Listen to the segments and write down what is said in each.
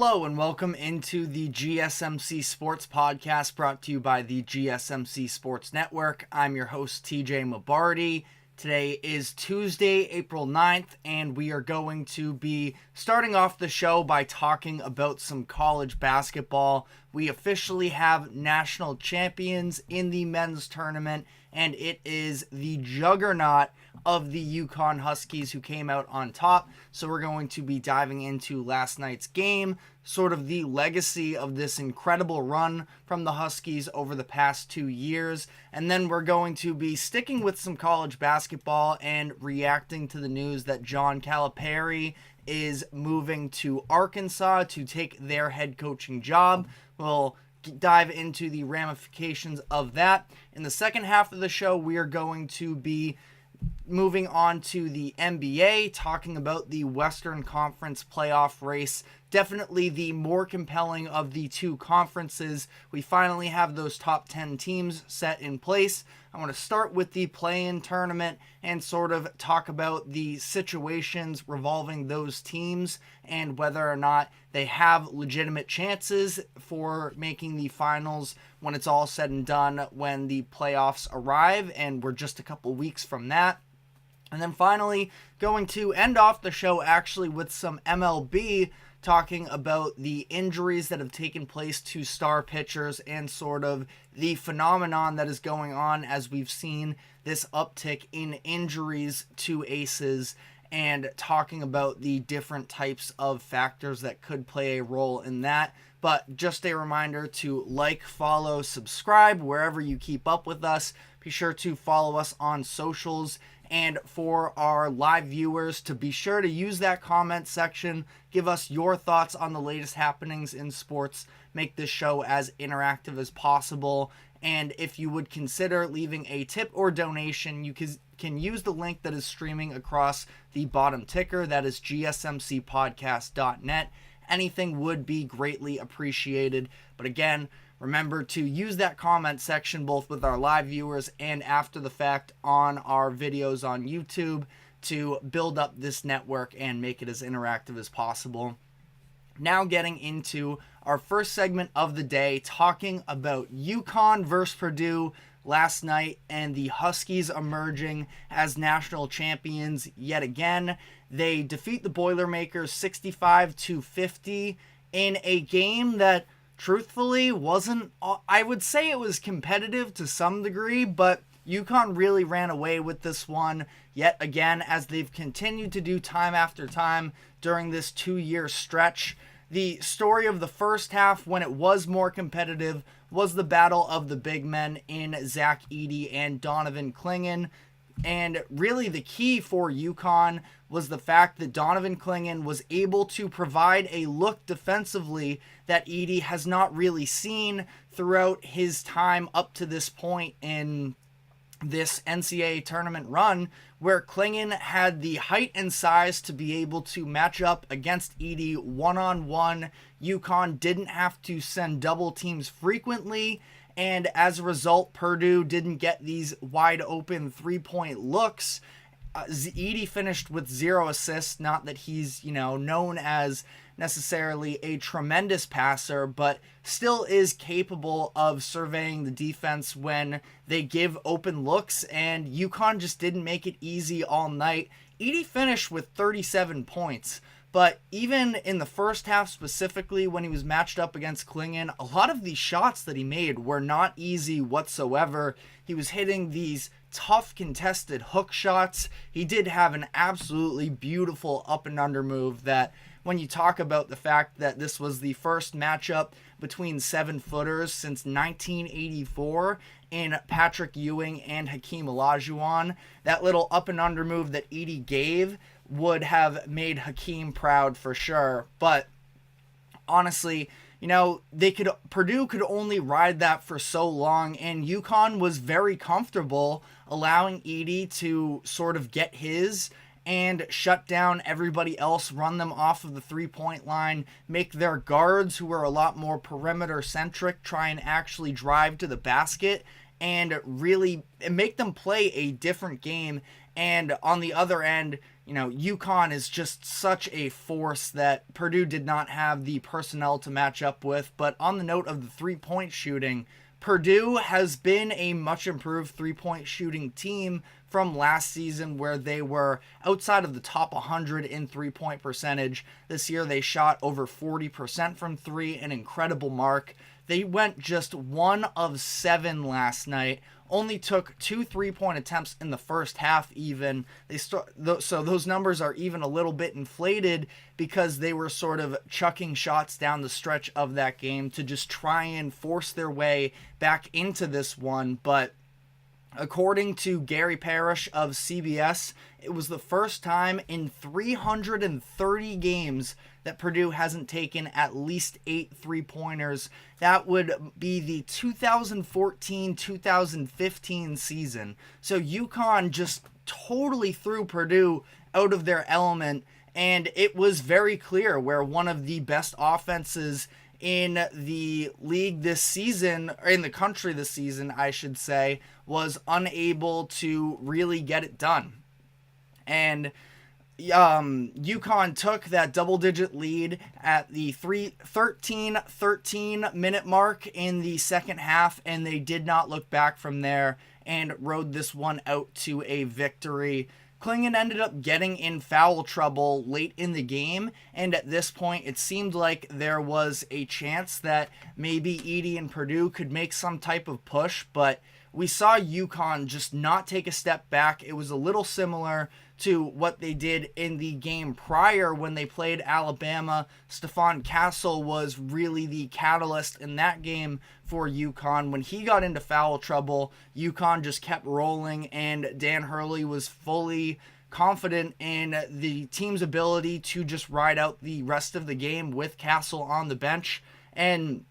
Hello and welcome into the GSMC Sports Podcast brought to you by the GSMC Sports Network. I'm your host, TJ Mabardi. Today is Tuesday, April 9th, and we are going to be starting off the show by talking about some college basketball. We officially have national champions in the men's tournament, and it is the juggernaut of the UConn Huskies who came out on top. So we're going to be diving into last night's game, sort of the legacy of this incredible run from the Huskies over the past 2 years. And then we're going to be sticking with some college basketball and reacting to the news that John Calipari is moving to Arkansas to take their head coaching job. We'll dive into the ramifications of that. In the second half of the show, we are going to be moving on to the NBA, talking about the Western Conference playoff race. Definitely the more compelling of the two conferences. We finally have those top 10 teams set in place. I want to start with the play-in tournament and sort of talk about the situations revolving those teams and whether or not they have legitimate chances for making the finals when it's all said and done, when the playoffs arrive, and we're just a couple weeks from that. And then finally, going to end off the show actually with some MLB, talking about the injuries that have taken place to star pitchers and sort of the phenomenon that is going on as we've seen this uptick in injuries to aces, and talking about the different types of factors that could play a role in that. But just a reminder to like, follow, subscribe wherever you keep up with us. Be sure to follow us on socials. And for our live viewers, to be sure to use that comment section. Give us your thoughts on the latest happenings in sports. Make this show as interactive as possible. And if you would consider leaving a tip or donation, you can use the link that is streaming across the bottom ticker. That is gsmcpodcast.net. Anything would be greatly appreciated. But again, remember to use that comment section both with our live viewers and after the fact on our videos on YouTube to build up this network and make it as interactive as possible. Now getting into our first segment of the day, talking about UConn versus Purdue last night and the Huskies emerging as national champions yet again. They defeat the Boilermakers 65-50 in a game that truthfully wasn't, I would say it was competitive to some degree, but UConn really ran away with this one yet again, as they've continued to do time after time during this 2-year stretch. The story of the first half, when it was more competitive, was the battle of the big men in Zach Edey and Donovan Clingan. And really the key for UConn was the fact that Donovan Clingan was able to provide a look defensively that Edey has not really seen throughout his time up to this point in this NCAA tournament run, where Clingan had the height and size to be able to match up against Edey one-on-one. UConn didn't have to send double teams frequently, and as a result, Purdue didn't get these wide open three-point looks. Edey finished with 0 assists. Not that he's, known as necessarily a tremendous passer, but still is capable of surveying the defense when they give open looks, and UConn just didn't make it easy all night. Edey finished with 37 points. But even in the first half specifically, when he was matched up against Clingan, a lot of these shots that he made were not easy whatsoever. He was hitting these tough contested hook shots. He did have an absolutely beautiful up and under move that, when you talk about the fact that this was the first matchup between 7-footers since 1984 in Patrick Ewing and Hakeem Olajuwon, that little up and under move that Edey gave would have made Hakeem proud for sure. But honestly, Purdue could only ride that for so long, and UConn was very comfortable allowing Edey to sort of get his and shut down everybody else, run them off of the three-point line, make their guards, who are a lot more perimeter-centric, try and actually drive to the basket, and really make them play a different game. And on the other end, UConn is just such a force that Purdue did not have the personnel to match up with. But on the note of the three-point shooting, Purdue has been a much improved three-point shooting team from last season, where they were outside of the top 100 in three-point percentage. This year they shot over 40% from three, an incredible mark. They went just 1 of 7 last night. Only took 2 3-point attempts in the first half even. So those numbers are even a little bit inflated because they were sort of chucking shots down the stretch of that game to just try and force their way back into this one. But according to Gary Parrish of CBS, it was the first time in 330 games that Purdue hasn't taken at least 8 3-pointers. That would be the 2014-2015 season. So UConn just totally threw Purdue out of their element, and it was very clear where one of the best offenses in the league this season, or in the country this season, I should say, was unable to really get it done. And UConn took that double-digit lead at the 13 minute mark in the second half, and they did not look back from there and rode this one out to a victory. Clingan ended up getting in foul trouble late in the game, and at this point it seemed like there was a chance that maybe Edey and Purdue could make some type of push, but we saw UConn just not take a step back. It was a little similar to what they did in the game prior when they played Alabama. Stephon Castle was really the catalyst in that game for UConn. When he got into foul trouble, UConn just kept rolling, and Dan Hurley was fully confident in the team's ability to just ride out the rest of the game with Castle on the bench. And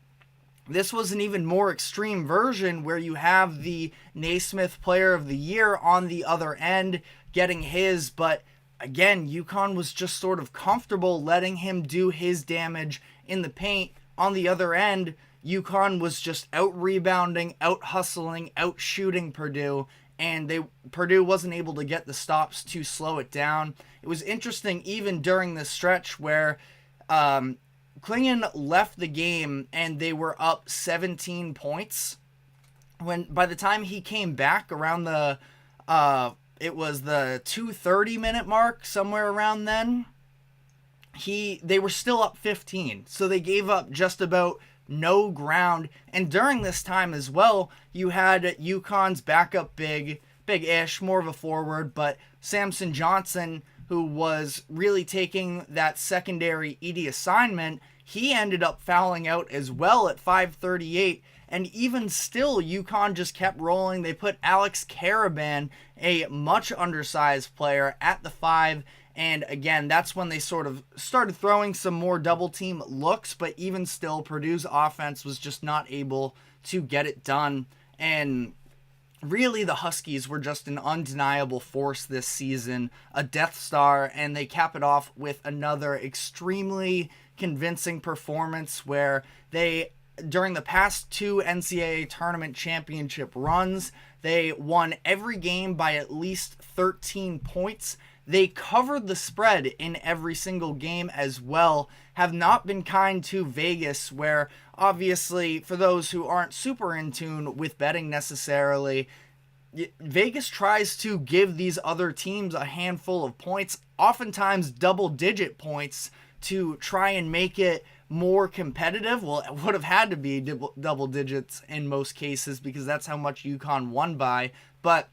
this was an even more extreme version where you have the Naismith Player of the Year on the other end getting his, but again, UConn was just sort of comfortable letting him do his damage in the paint. On the other end, UConn was just out-rebounding, out-hustling, out-shooting Purdue, and Purdue wasn't able to get the stops to slow it down. It was interesting even during this stretch where Clingan left the game and they were up 17 points. By the time he came back around it was the 2:30 minute mark, somewhere around then, they were still up 15. So they gave up just about no ground. And during this time as well, you had UConn's backup big-ish, more of a forward, but Samson Johnson, who was really taking that secondary Edey assignment, he ended up fouling out as well at 5:38. And even still, UConn just kept rolling. They put Alex Caraban, a much undersized player, at the 5. And again, that's when they sort of started throwing some more double team looks. But even still, Purdue's offense was just not able to get it done. And really, the Huskies were just an undeniable force this season, a Death Star. And they cap it off with another extremely convincing performance where during the past 2 NCAA Tournament championship runs, they won every game by at least 13 points. They covered the spread in every single game as well, have not been kind to Vegas, where obviously, for those who aren't super in tune with betting necessarily, Vegas tries to give these other teams a handful of points, oftentimes double-digit points, to try and make it more competitive. Well, it would have had to be double digits in most cases because that's how much UConn won by. But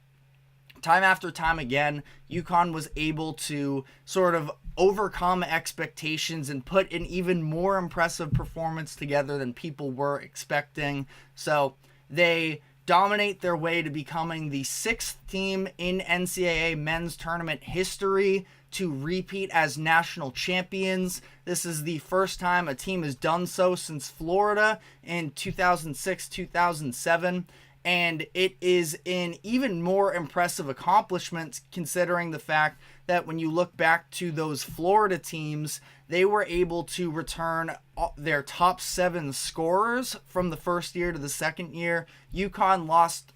time after time again, UConn was able to sort of overcome expectations and put an even more impressive performance together than people were expecting. So they dominate their way to becoming the 6th team in NCAA men's tournament history to repeat as national champions. This is the first time a team has done so since Florida in 2006-2007, and it is an even more impressive accomplishment considering the fact that when you look back to those Florida teams, they were able to return their top 7 scorers from the first year to the second year. UConn lost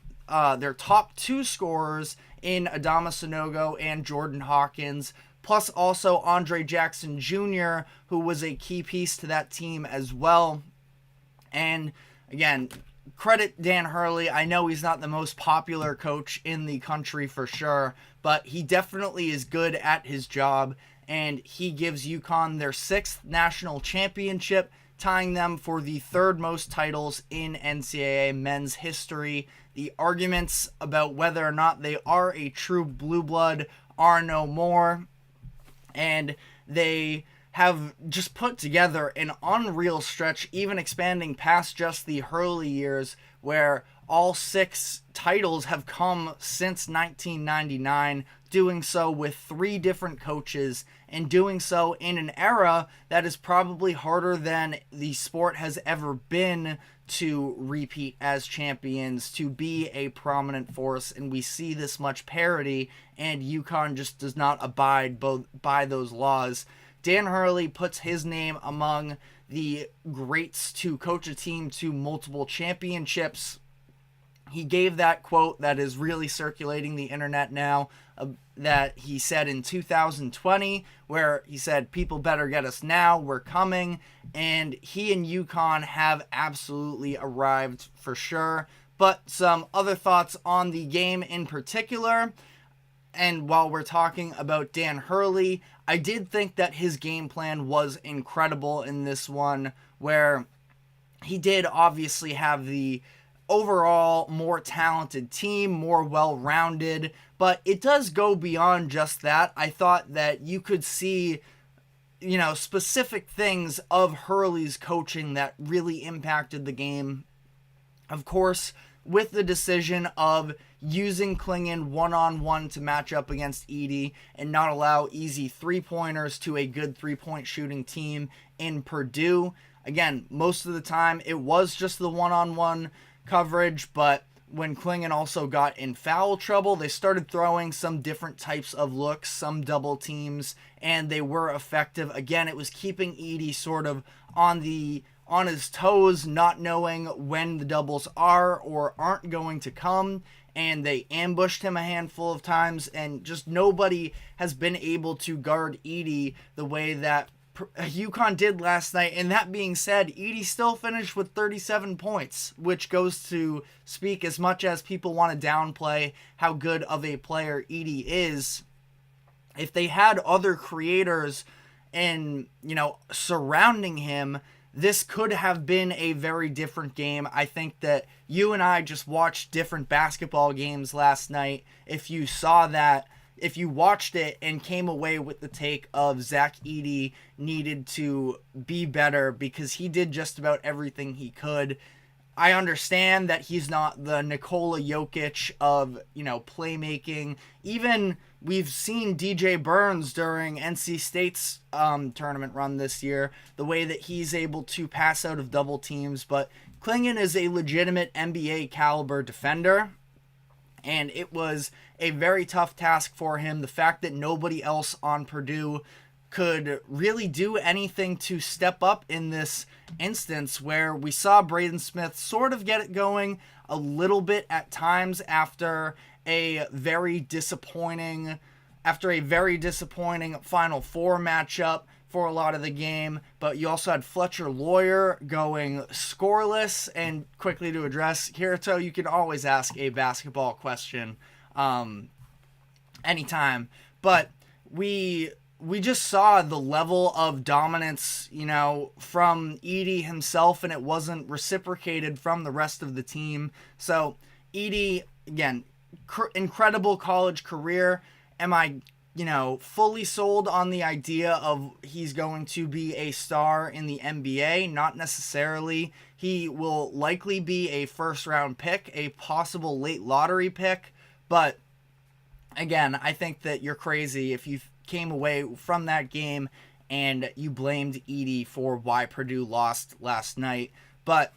their top 2 scorers in Adama Sanogo and Jordan Hawkins. plus also Andre Jackson Jr., who was a key piece to that team as well. And again, credit Dan Hurley. I know he's not the most popular coach in the country for sure, but he definitely is good at his job, and he gives UConn their 6th national championship, tying them for the 3rd most titles in NCAA men's history. The arguments about whether or not they are a true blue blood are no more, and they have just put together an unreal stretch, even expanding past just the Hurley years, where all 6 titles have come since 1999, doing so with 3 different coaches, and doing so in an era that is probably harder than the sport has ever been to repeat as champions, to be a prominent force, and we see this much parity, and UConn just does not abide by those laws. Dan Hurley puts his name among the greats to coach a team to multiple championships. He gave that quote that is really circulating the internet now, that he said in 2020, where he said, "People better get us now, we're coming," and he and UConn have absolutely arrived for sure. But some other thoughts on the game in particular, and while we're talking about Dan Hurley, I did think that his game plan was incredible in this one, where he did obviously have the overall more talented team, more well-rounded, but it does go beyond just that. I thought that you could see, specific things of Hurley's coaching that really impacted the game. Of course, with the decision of using Clingan one-on-one to match up against Edey and not allow easy three-pointers to a good three-point shooting team in Purdue. Again, most of the time it was just the one-on-one coverage, but when Clingan also got in foul trouble, they started throwing some different types of looks, some double teams, and they were effective. Again, it was keeping Edey sort of on his toes, not knowing when the doubles are or aren't going to come, and they ambushed him a handful of times, and just nobody has been able to guard Edey the way that UConn did last night. And that being said, Edey still finished with 37 points, which goes to speak, as much as people want to downplay how good of a player Edey is, if they had other creators and, surrounding him, this could have been a very different game. I think that you and I just watched different basketball games last night. If you saw that, if you watched it and came away with the take of Zach Edey needed to be better because he did just about everything he could. I understand that he's not the Nikola Jokic of, playmaking. Even we've seen DJ Burns during NC State's tournament run this year, the way that he's able to pass out of double teams. But Clingan is a legitimate NBA caliber defender, and it was a very tough task for him. The fact that nobody else on Purdue could really do anything to step up in this instance, where we saw Braden Smith sort of get it going a little bit at times after a very disappointing Final Four matchup for a lot of the game. But you also had Fletcher Lawyer going scoreless. And quickly to address, Kirito, you can always ask a basketball question anytime. But we just saw the level of dominance, from Edey himself, and it wasn't reciprocated from the rest of the team. So Edey, again, incredible college career. Am I, fully sold on the idea of he's going to be a star in the NBA? Not necessarily. He will likely be a first-round pick, a possible late lottery pick. But again, I think that you're crazy if you came away from that game and you blamed Edey for why Purdue lost last night. But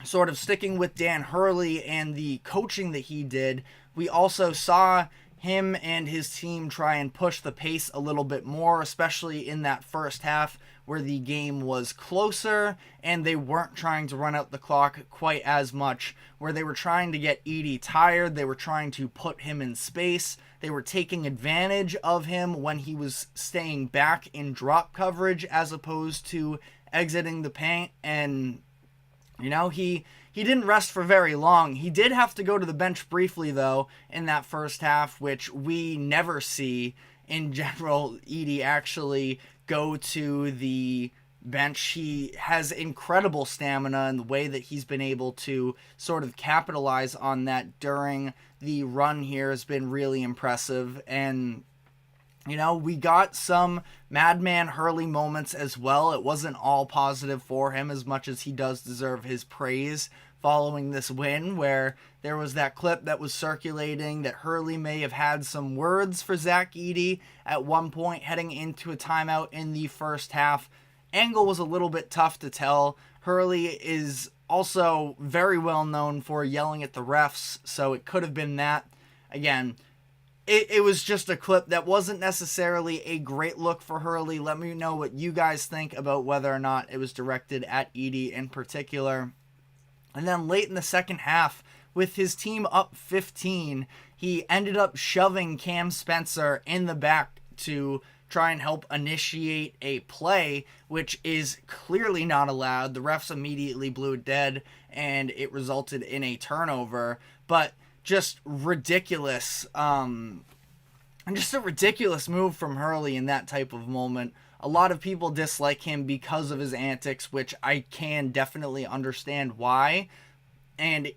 sort of sticking with Dan Hurley and the coaching that he did, we also saw him and his team try and push the pace a little bit more, especially in that first half where the game was closer and they weren't trying to run out the clock quite as much, where they were trying to get Edey tired, they were trying to put him in space, they were taking advantage of him when he was staying back in drop coverage as opposed to exiting the paint. And he didn't rest for very long. He did have to go to the bench briefly, though, in that first half, which we never see in general Edey actually go to the bench. He has incredible stamina, and the way that he's been able to sort of capitalize on that during the run here has been really impressive. And we got some Madman Hurley moments as well. It wasn't all positive for him, as much as he does deserve his praise following this win, where there was that clip that was circulating that Hurley may have had some words for Zach Edey at one point heading into a timeout in the first half. Angle was a little bit tough to tell. Hurley is also very well known for yelling at the refs, so it could have been that. Again, it was just a clip that wasn't necessarily a great look for Hurley. Let me know what you guys think about whether or not it was directed at Edey in particular. And then late in the second half, with his team up 15, he ended up shoving Cam Spencer in the back to try and help initiate a play, which is clearly not allowed. The refs immediately blew it dead, and it resulted in a turnover. But just ridiculous, just a ridiculous move from Hurley in that type of moment. A lot of people dislike him because of his antics, which I can definitely understand why. And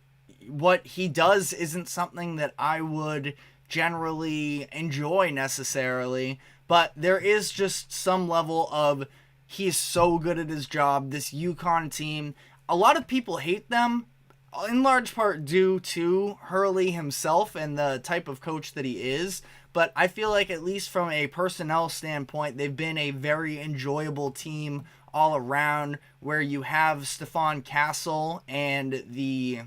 what he does isn't something that I would generally enjoy necessarily, but there is just some level of he's so good at his job. This UConn team, a lot of people hate them, in large part due to Hurley himself and the type of coach that he is. But I feel like, at least from a personnel standpoint, they've been a very enjoyable team all around, where you have Stephon Castle and the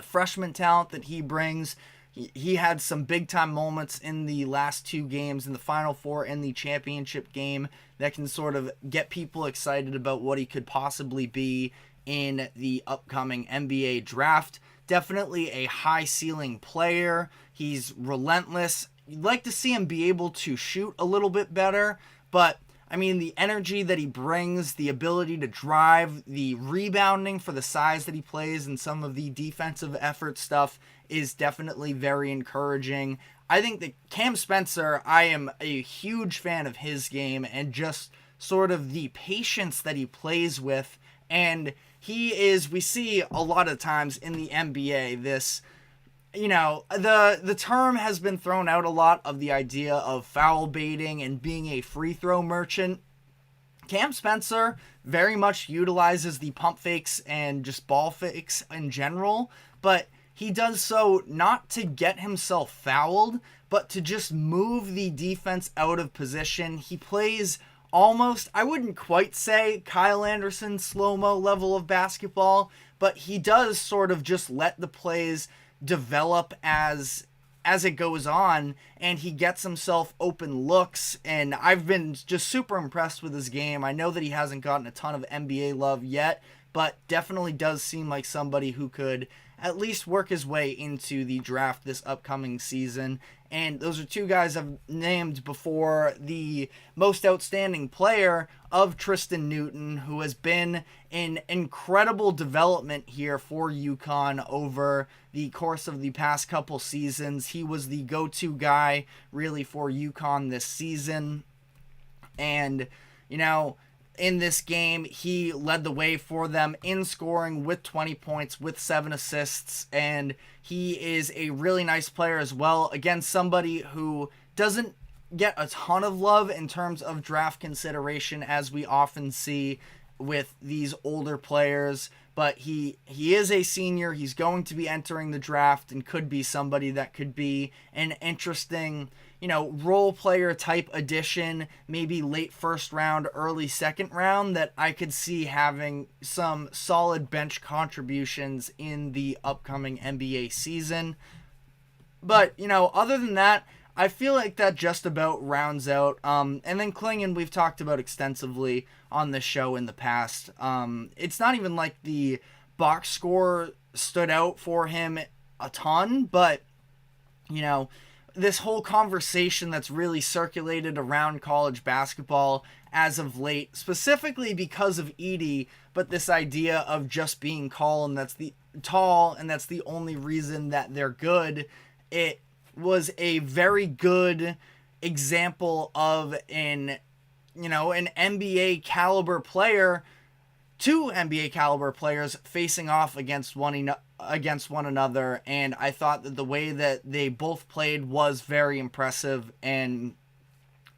freshman talent that he brings. He had some big-time moments in the last two games, in the Final Four and the championship game, that can sort of get people excited about what he could possibly be in the upcoming NBA draft. Definitely a high-ceiling player. He's relentless. You'd like to see him be able to shoot a little bit better, but I mean, the energy that he brings, the ability to drive, the rebounding for the size that he plays, and some of the defensive effort stuff is definitely very encouraging. I think that Cam Spencer, I am a huge fan of his game, and just sort of the patience that he plays with. And he is, we see a lot of times in the NBA, this, the term has been thrown out a lot of the idea of foul baiting and being a free throw merchant. Cam Spencer very much utilizes the pump fakes and just ball fakes in general, but he does so not to get himself fouled, but to just move the defense out of position. He plays almost, I wouldn't quite say Kyle Anderson slow-mo level of basketball, but he does sort of just let the plays develop as it goes on, and he gets himself open looks. And I've been just super impressed with his game. I know that he hasn't gotten a ton of NBA love yet, but definitely does seem like somebody who could at least work his way into the draft this upcoming season. And those are two guys I've named before the most outstanding player of Tristan Newton, who has been in incredible development here for UConn over the course of the past couple seasons. He was the go-to guy really for UConn this season. And, in this game, he led the way for them in scoring with 20 points, with 7 assists, and he is a really nice player as well. Again, somebody who doesn't get a ton of love in terms of draft consideration, as we often see with these older players, but he is a senior. He's going to be entering the draft and could be somebody that could be an interesting, role player type addition, maybe late first round, early second round, that I could see having some solid bench contributions in the upcoming NBA season. But, other than that, I feel like that just about rounds out. And then Klingon, we've talked about extensively on this show in the past. It's not even like the box score stood out for him a ton, but, this whole conversation that's really circulated around college basketball as of late, specifically because of Edey, but this idea of just being tall and that's the only reason that they're good. It was a very good example of an NBA caliber player, two NBA caliber players facing off against one another, and I thought that the way that they both played was very impressive and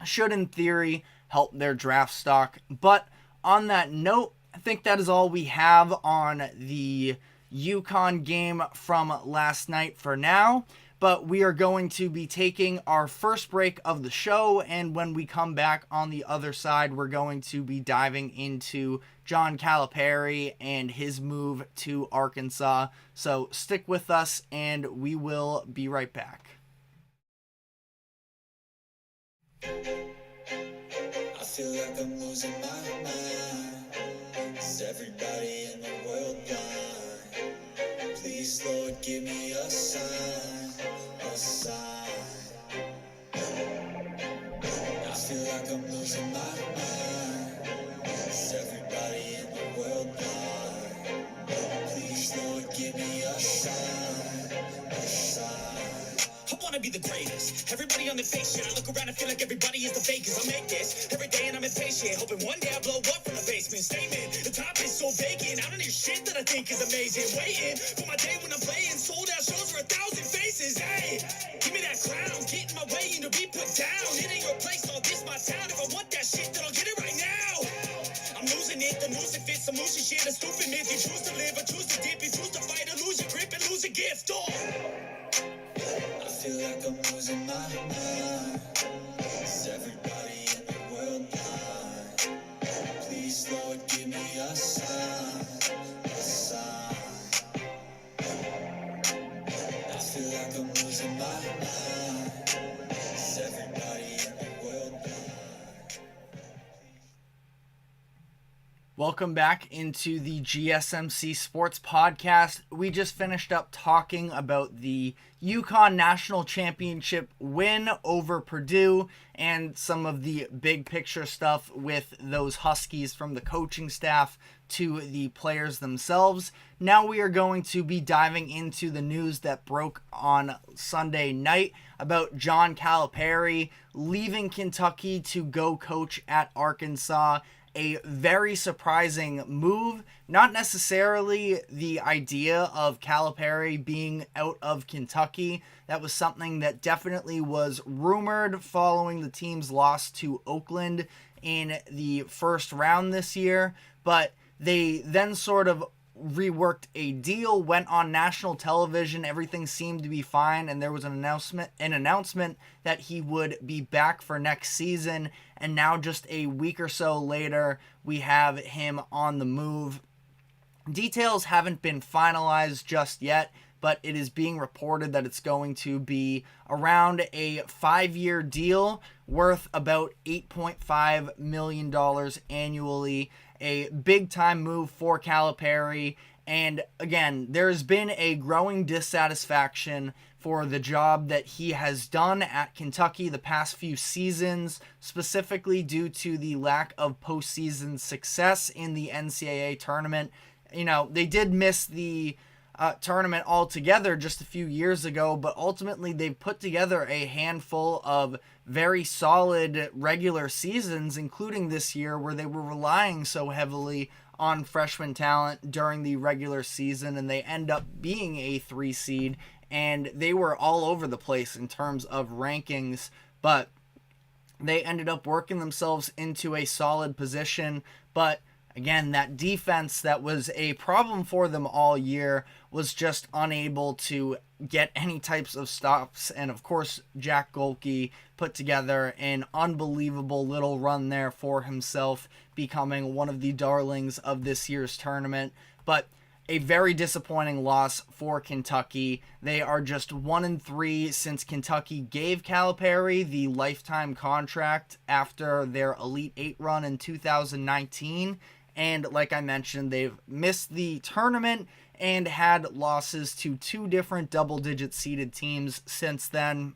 should in theory help their draft stock. But on that note, I think that is all we have on the UConn game from last night for now. But we are going to be taking our first break of the show, and when we come back on the other side, we're going to be diving into John Calipari and his move to Arkansas. So stick with us, and we will be right back. I feel like I'm losing my mind. Is everybody in the world blind? Please, Lord, give me a sign, a sign. I feel like I'm losing my mind. Is everybody in the world blind? Please, Lord, give me a sign, a sign. I wanna be the greatest. Everybody on the fake shit. I look around and feel like everybody is the fakest. I make this every day and I'm impatient, hoping one day I blow up from the basement. Statement, the top is so vacant. I don't hear shit that I think is amazing. Waiting for my day when I'm playing sold out shows for 1,000 faces. Hey, give me that crown, get in my way and to be put down. It ain't your place, all this my town. If I want that shit, then I'll get it right now. I'm losing it, the news it fits, some losing shit, a stupid myth. You choose to live or choose to dip, you choose to fight or lose your grip and lose a gift. Oh. I feel like I'm losing my mind. Is everybody in the world blind? Please, Lord, give me a sign, a sign. I feel like I'm losing my mind. Is everybody in the world blind? Welcome back into the GSMC Sports Podcast. We just finished up talking about the UConn National Championship win over Purdue and some of the big picture stuff with those Huskies, from the coaching staff to the players themselves. Now we are going to be diving into the news that broke on Sunday night about John Calipari leaving Kentucky to go coach at Arkansas. A very surprising move. Not necessarily the idea of Calipari being out of Kentucky. That was something that definitely was rumored following the team's loss to Oakland in the first round this year. But they then sort of reworked a deal, went on national television, everything seemed to be fine, and there was an announcement that he would be back for next season, and now just a week or so later, we have him on the move. Details haven't been finalized just yet, but it is being reported that it's going to be around a 5-year deal worth about $8.5 million annually. A big-time move for Calipari. And again, there's been a growing dissatisfaction for the job that he has done at Kentucky the past few seasons, specifically due to the lack of postseason success in the NCAA tournament. They did miss the tournament altogether just a few years ago, but ultimately they've put together a handful of very solid regular seasons, including this year where they were relying so heavily on freshman talent during the regular season, and they end up being a 3 seed, and they were all over the place in terms of rankings, but they ended up working themselves into a solid position. But again, that defense that was a problem for them all year was just unable to get any types of stops. And of course, Jack Golke put together an unbelievable little run there for himself, becoming one of the darlings of this year's tournament. But a very disappointing loss for Kentucky. They are just 1-3 since Kentucky gave Calipari the lifetime contract after their Elite Eight run in 2019. And like I mentioned, they've missed the tournament and had losses to two different double-digit seeded teams since then.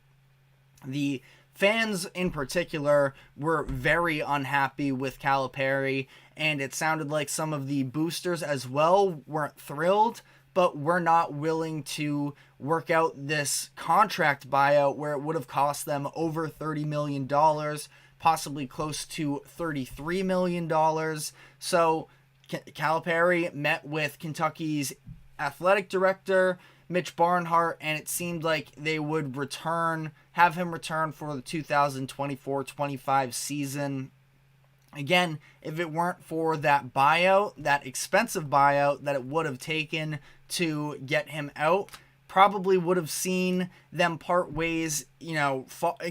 The fans in particular were very unhappy with Calipari, and it sounded like some of the boosters as well weren't thrilled, but were not willing to work out this contract buyout where it would have cost them over $30 million, possibly close to $33 million. So Calipari met with Kentucky's athletic director, Mitch Barnhart, and it seemed like they would have him return for the 2024-25 season. Again, if it weren't for that buyout, that expensive buyout that it would have taken to get him out, probably would have seen them part ways,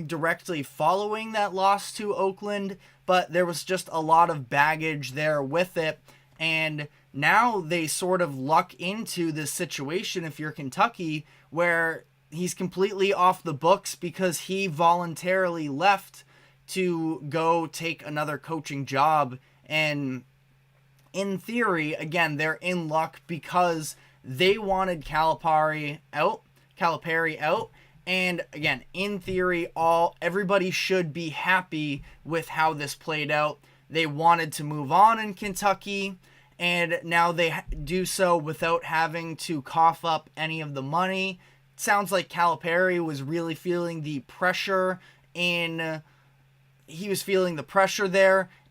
directly following that loss to Oakland, but there was just a lot of baggage there with it, and now they sort of luck into this situation if you're Kentucky, where he's completely off the books because he voluntarily left to go take another coaching job. And in theory, again, they're in luck because they wanted Calipari out. And again, in theory, everybody should be happy with how this played out. They wanted to move on in Kentucky, and now they do so without having to cough up any of the money. It sounds like Calipari was really feeling the pressure there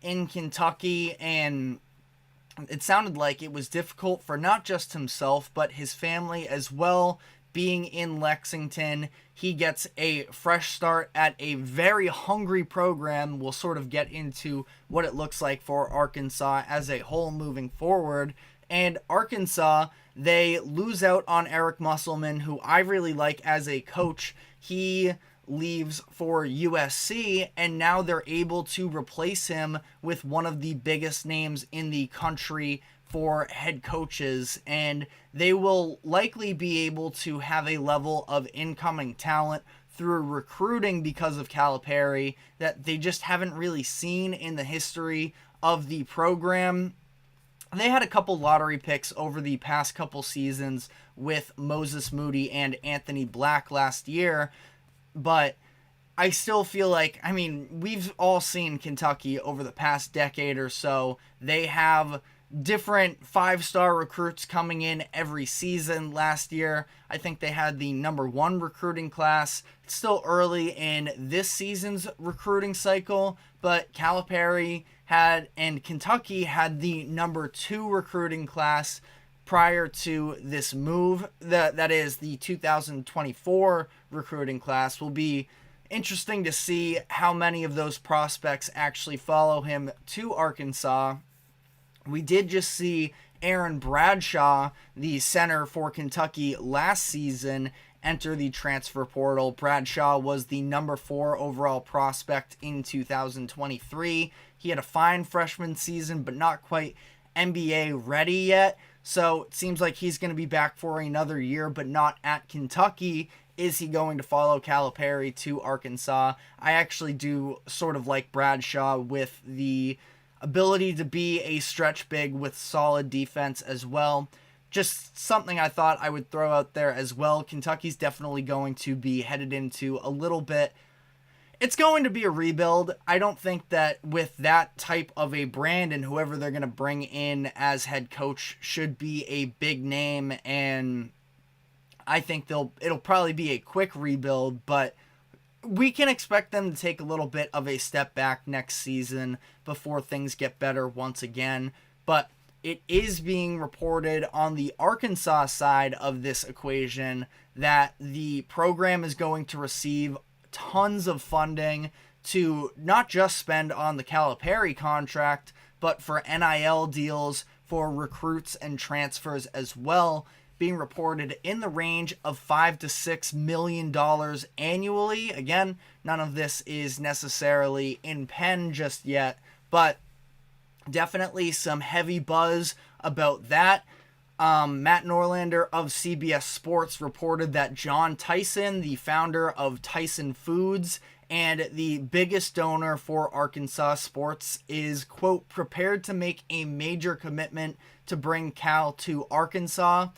in Kentucky, and it sounded like it was difficult for not just himself, but his family as well. Being in Lexington, he gets a fresh start at a very hungry program. We'll sort of get into what it looks like for Arkansas as a whole moving forward. And Arkansas, they lose out on Eric Musselman, who I really like as a coach. He leaves for USC, and now they're able to replace him with one of the biggest names in the country for head coaches, and they will likely be able to have a level of incoming talent through recruiting because of Calipari that they just haven't really seen in the history of the program. They had a couple lottery picks over the past couple seasons with Moses Moody and Anthony Black last year, but I still feel like, we've all seen Kentucky over the past decade or so. They have different 5-star recruits coming in every season. Last year, I think they had the number 1 recruiting class. It's still early in this season's recruiting cycle, but Calipari and Kentucky had the number 2 recruiting class prior to this move. That is the 2024 recruiting class. Will be interesting to see how many of those prospects actually follow him to Arkansas. We did just see Aaron Bradshaw, the center for Kentucky last season, enter the transfer portal. Bradshaw was the number 4 overall prospect in 2023. He had a fine freshman season, but not quite NBA ready yet. So it seems like he's going to be back for another year, but not at Kentucky. Is he going to follow Calipari to Arkansas? I actually do sort of like Bradshaw with the ability to be a stretch big with solid defense as well. Just something I thought I would throw out there as well. Kentucky's definitely going to be headed into a little bit. It's going to be a rebuild. I don't think that with that type of a brand and whoever they're going to bring in as head coach should be a big name, and I think it'll probably be a quick rebuild, but we can expect them to take a little bit of a step back next season before things get better once again. But it is being reported on the Arkansas side of this equation that the program is going to receive tons of funding to not just spend on the Calipari contract, but for NIL deals for recruits and transfers as well, being reported in the range of $5 to $6 million annually. Again, none of this is necessarily in pen just yet, but definitely some heavy buzz about that. Matt Norlander of CBS Sports reported that John Tyson, the founder of Tyson Foods and the biggest donor for Arkansas sports, is, quote, prepared to make a major commitment to bring Cal to Arkansas.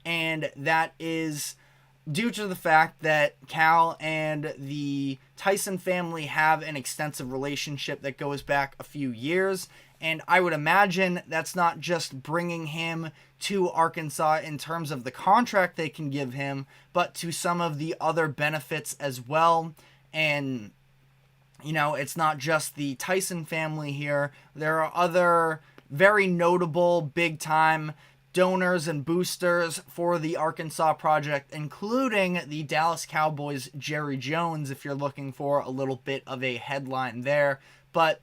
And that is due to the fact that Cal and the Tyson family have an extensive relationship that goes back a few years. And I would imagine that's not just bringing him to Arkansas in terms of the contract they can give him, but to some of the other benefits as well. And, you know, it's not just the Tyson family here. There are other very notable big-time donors and boosters for the Arkansas project, including the Dallas Cowboys' Jerry Jones, if you're looking for a little bit of a headline there. But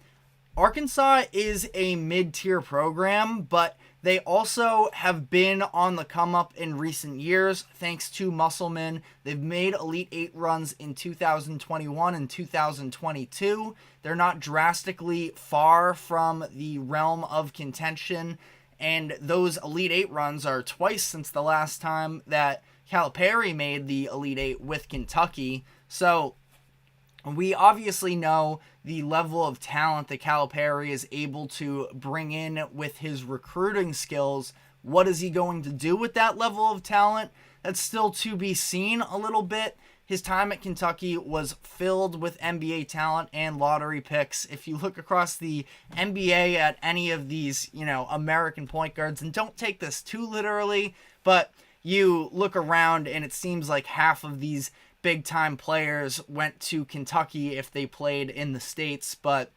Arkansas is a mid-tier program, but they also have been on the come-up in recent years thanks to Musselman. They've made Elite Eight runs in 2021 and 2022. They're not drastically far from the realm of contention, and those Elite Eight runs are twice since the last time that Calipari made the Elite Eight with Kentucky. So we obviously know the level of talent that Calipari is able to bring in with his recruiting skills. What is he going to do with that level of talent? That's still to be seen a little bit. His time at Kentucky was filled with NBA talent and lottery picks. If you look across the NBA at any of these, American point guards, and don't take this too literally, but you look around and it seems like half of these big-time players went to Kentucky if they played in the States. But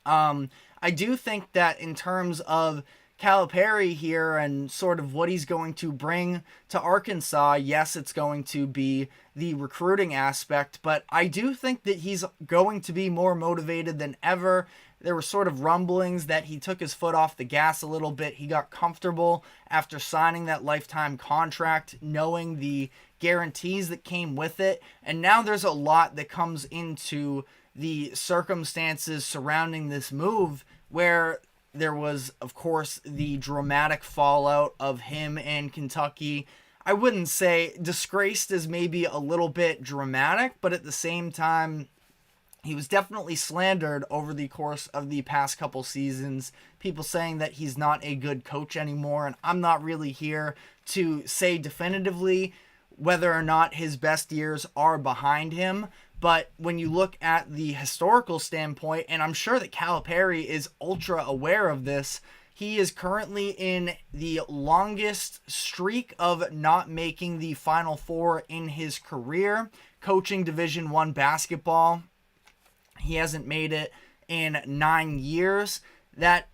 I do think that in terms of Calipari here and sort of what he's going to bring to Arkansas, yes, it's going to be the recruiting aspect, but I do think that he's going to be more motivated than ever. There were sort of rumblings that he took his foot off the gas a little bit. He got comfortable after signing that lifetime contract, knowing the guarantees that came with it. And now there's a lot that comes into the circumstances surrounding this move, where there was, of course, the dramatic fallout of him and Kentucky. I wouldn't say disgraced is maybe a little bit dramatic, but at the same time, he was definitely slandered over the course of the past couple seasons. People saying that he's not a good coach anymore, and I'm not really here to say definitively whether or not his best years are behind him. But when you look at the historical standpoint, and I'm sure that Calipari is ultra aware of this, he is currently in the longest streak of not making the Final Four in his career, coaching Division I basketball. He hasn't made it in 9 years. That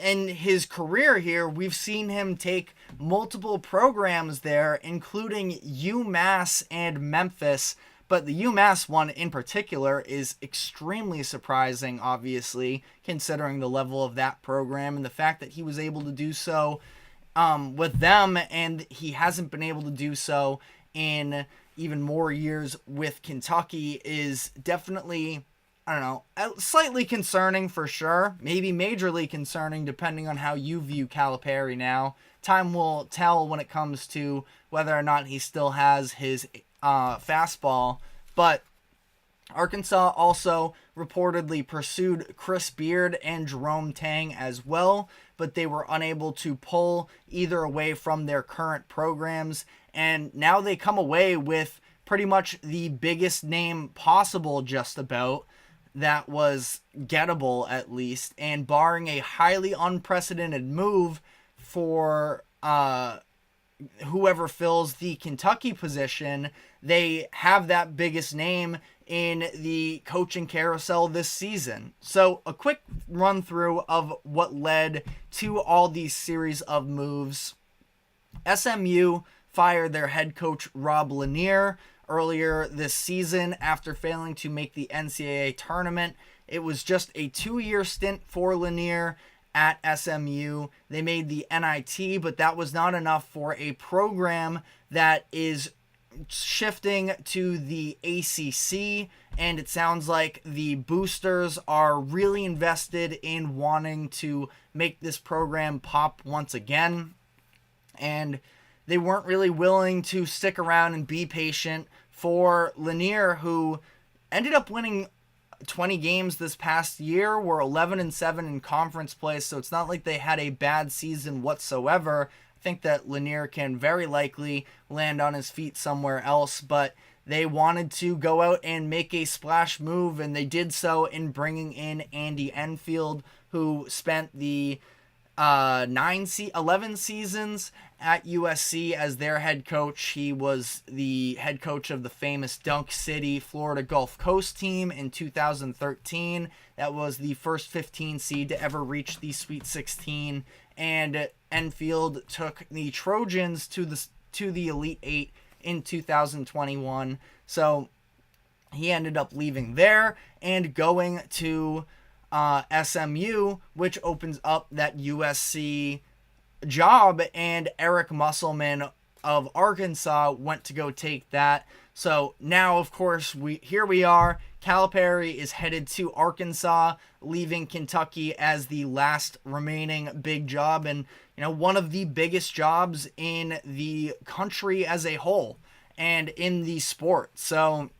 in his career here, we've seen him take multiple programs there, including UMass and Memphis. But the UMass one in particular is extremely surprising, obviously, considering the level of that program and the fact that he was able to do so with them, and he hasn't been able to do so in even more years with Kentucky is definitely, slightly concerning for sure. Maybe majorly concerning, depending on how you view Calipari now. Time will tell when it comes to whether or not he still has his fastball. But Arkansas also reportedly pursued Chris Beard and Jerome Tang as well, but they were unable to pull either away from their current programs. And now they come away with pretty much the biggest name possible, just about, that was gettable at least. And barring a highly unprecedented move for whoever fills the Kentucky position, they have that biggest name in the coaching carousel this season. So a quick run through of what led to all these series of moves. SMU fired their head coach Rob Lanier earlier this season after failing to make the NCAA tournament. It was just a 2-year stint for Lanier at SMU. They made the NIT, but that was not enough for a program that is shifting to the ACC, and it sounds like the boosters are really invested in wanting to make this program pop once again. and they weren't really willing to stick around and be patient for Lanier, who ended up winning 20 games this past year, were 11-7 in conference play, so it's not like they had a bad season whatsoever. I think that Lanier can very likely land on his feet somewhere else, but they wanted to go out and make a splash move, and they did so in bringing in Andy Enfield, who spent the 11 seasons at USC as their head coach. He was the head coach of the famous Dunk City, Florida Gulf Coast team in 2013. That was the first 15 seed to ever reach the Sweet 16, and Enfield took the Trojans to the Elite Eight in 2021. So he ended up leaving there and going to SMU, which opens up that USC job, and Eric Musselman of Arkansas went to go take that. So now, of course, here we are. Calipari is headed to Arkansas, leaving Kentucky as the last remaining big job, and one of the biggest jobs in the country as a whole and in the sport. So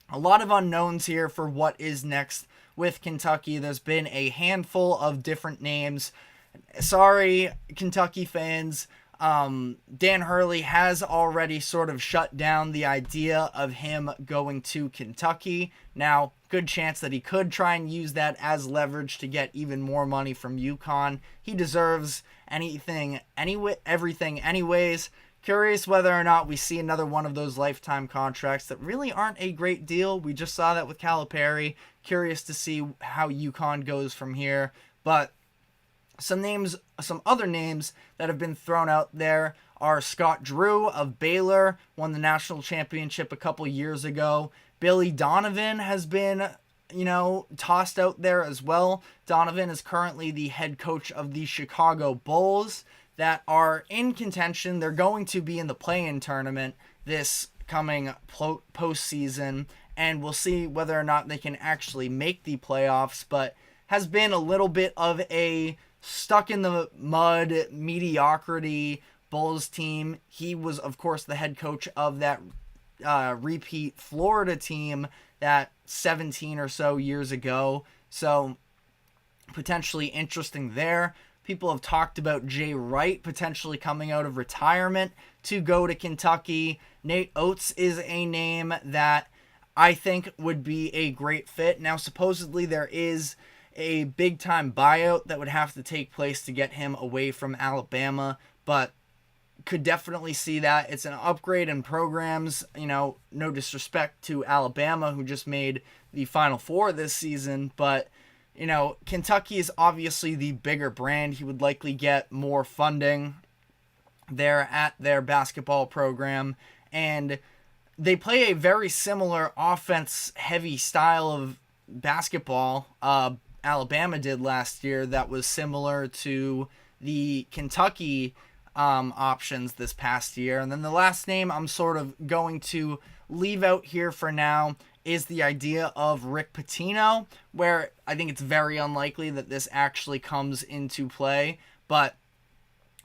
a lot of unknowns here for what is next with Kentucky. There's been a handful of different names. Sorry, Kentucky fans. Dan Hurley has already sort of shut down the idea of him going to Kentucky. Now, good chance that he could try and use that as leverage to get even more money from UConn. He deserves everything anyways. Curious whether or not we see another one of those lifetime contracts that really aren't a great deal. We just saw that with Calipari. Curious to see how UConn goes from here. But some other names that have been thrown out there are Scott Drew of Baylor, won the national championship a couple years ago. Billy Donovan has been, tossed out there as well. Donovan is currently the head coach of the Chicago Bulls that are in contention. They're going to be in the play-in tournament this coming postseason, and we'll see whether or not they can actually make the playoffs, but has been a little bit of a stuck in the mud mediocrity Bulls team. He was, of course, the head coach of that repeat Florida team that 17 or so years ago. So potentially interesting there. People have talked about Jay Wright potentially coming out of retirement to go to Kentucky. Nate Oates is a name that I think would be a great fit. Now, supposedly there is a big-time buyout that would have to take place to get him away from Alabama, but could definitely see that. It's an upgrade in programs. No disrespect to Alabama, who just made the Final Four this season, but Kentucky is obviously the bigger brand. He would likely get more funding there at their basketball program, and they play a very similar offense-heavy style of basketball. Alabama did last year that was similar to the Kentucky options this past year. And then the last name I'm sort of going to leave out here for now is the idea of Rick Pitino, where I think it's very unlikely that this actually comes into play, but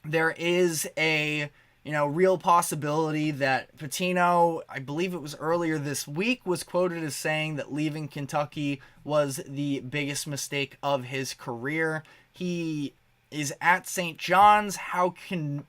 there is a real possibility that Pitino, I believe it was earlier this week, was quoted as saying that leaving Kentucky was the biggest mistake of his career. He is at St. John's. How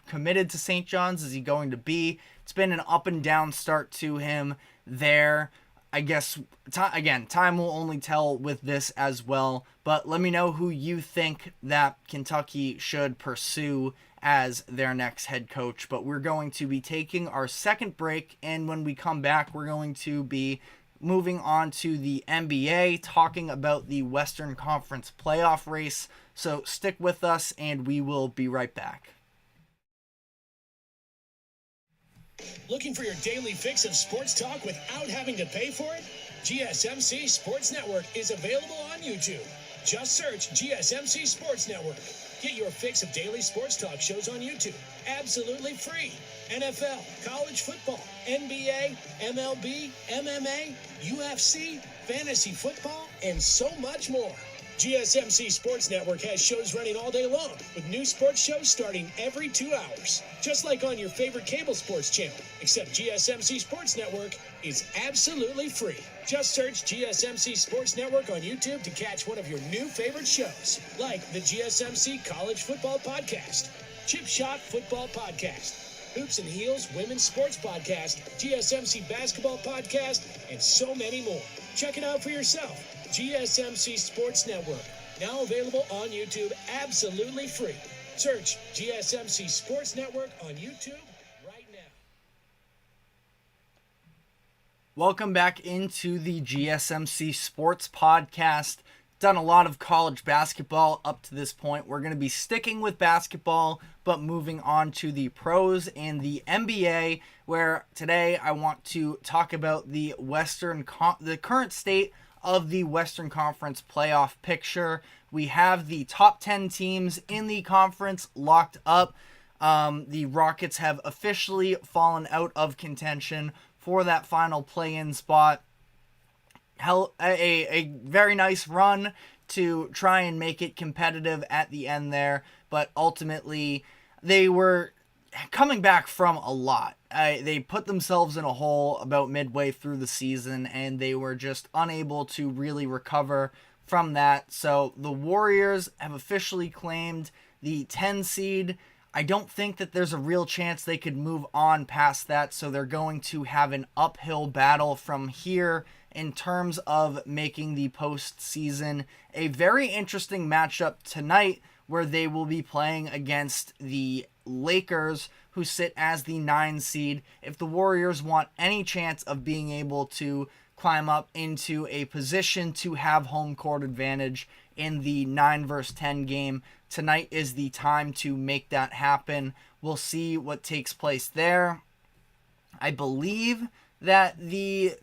committed to St. John's is he going to be? It's been an up and down start to him there. I guess, time will only tell with this as well. But let me know who you think that Kentucky should pursue as their next head coach. But we're going to be taking our second break, and when we come back, we're going to be moving on to the NBA, talking about the Western Conference playoff race. So stick with us, and we will be right back. Looking for your daily fix of sports talk without having to pay for it? GSMC Sports Network is available on YouTube. Just search GSMC Sports Network. Get your fix of daily sports talk shows on YouTube, absolutely free. NFL, college football, NBA, MLB, MMA, UFC, fantasy football, and so much more. GSMC Sports Network has shows running all day long, with new sports shows starting every 2 hours. Just like on your favorite cable sports channel, except GSMC Sports Network is absolutely free. Just search GSMC Sports Network on YouTube to catch one of your new favorite shows, like the GSMC College Football Podcast, Chip Shot Football Podcast, Hoops and Heels Women's Sports Podcast, GSMC Basketball Podcast, and so many more. Check it out for yourself. GSMC Sports Network, now available on YouTube absolutely free. Search GSMC Sports Network on YouTube right now. Welcome back into the GSMC Sports Podcast. Done a lot of college basketball up to this point. We're going to be sticking with basketball, but moving on to the pros and the NBA, where today I want to talk about the current state of the Western Conference playoff picture. We have the top 10 teams in the conference locked up. The Rockets have officially fallen out of contention for that final play-in spot. A very nice run to try and make it competitive at the end there, but ultimately they were coming back from a lot. They put themselves in a hole about midway through the season, and they were just unable to really recover from that. So the Warriors have officially claimed the 10 seed. I don't think that there's a real chance they could move on past that, so they're going to have an uphill battle from here in terms of making the postseason. A very interesting matchup tonight, where they will be playing against the Lakers, who sit as the 9 seed. If the Warriors want any chance of being able to climb up into a position to have home court advantage in the 9 versus 10 game, tonight is the time to make that happen. We'll see what takes place there. I believe that the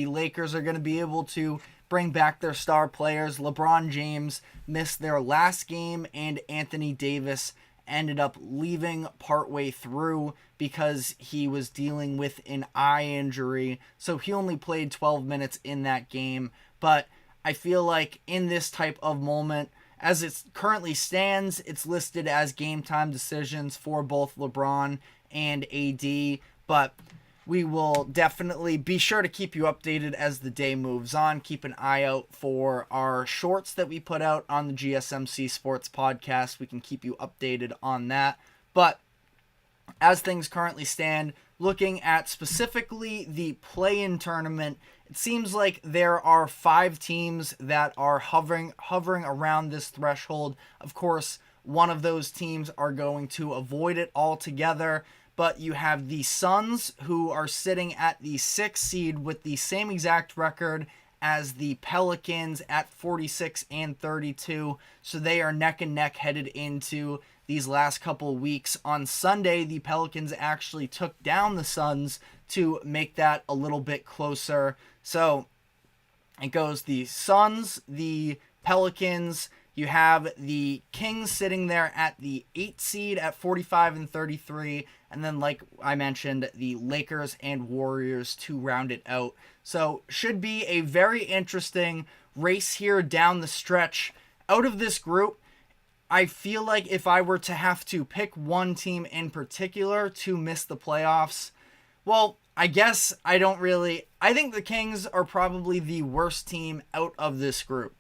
Lakers are going to be able to bring back their star players. LeBron James missed their last game, and Anthony Davis ended up leaving partway through because he was dealing with an eye injury. So he only played 12 minutes in that game. But I feel like in this type of moment, as it currently stands, it's listed as game time decisions for both LeBron and AD. But we will definitely be sure to keep you updated as the day moves on. Keep an eye out for our shorts that we put out on the GSMC Sports Podcast. We can keep you updated on that. But as things currently stand, looking at specifically the play-in tournament, it seems like there are 5 teams that are hovering around this threshold. Of course, one of those teams are going to avoid it altogether. But you have the Suns, who are sitting at the 6th seed with the same exact record as the Pelicans at 46 and 32. So they are neck and neck headed into these last couple weeks. On Sunday, the Pelicans actually took down the Suns to make that a little bit closer. So it goes the Suns, the Pelicans. You have the Kings sitting there at the 8th seed at 45 and 33. And then, like I mentioned, the Lakers and Warriors to round it out. So should be a very interesting race here down the stretch. Out of this group, I feel like if I were to have to pick one team in particular to miss the playoffs, well, I guess I think the Kings are probably the worst team out of this group,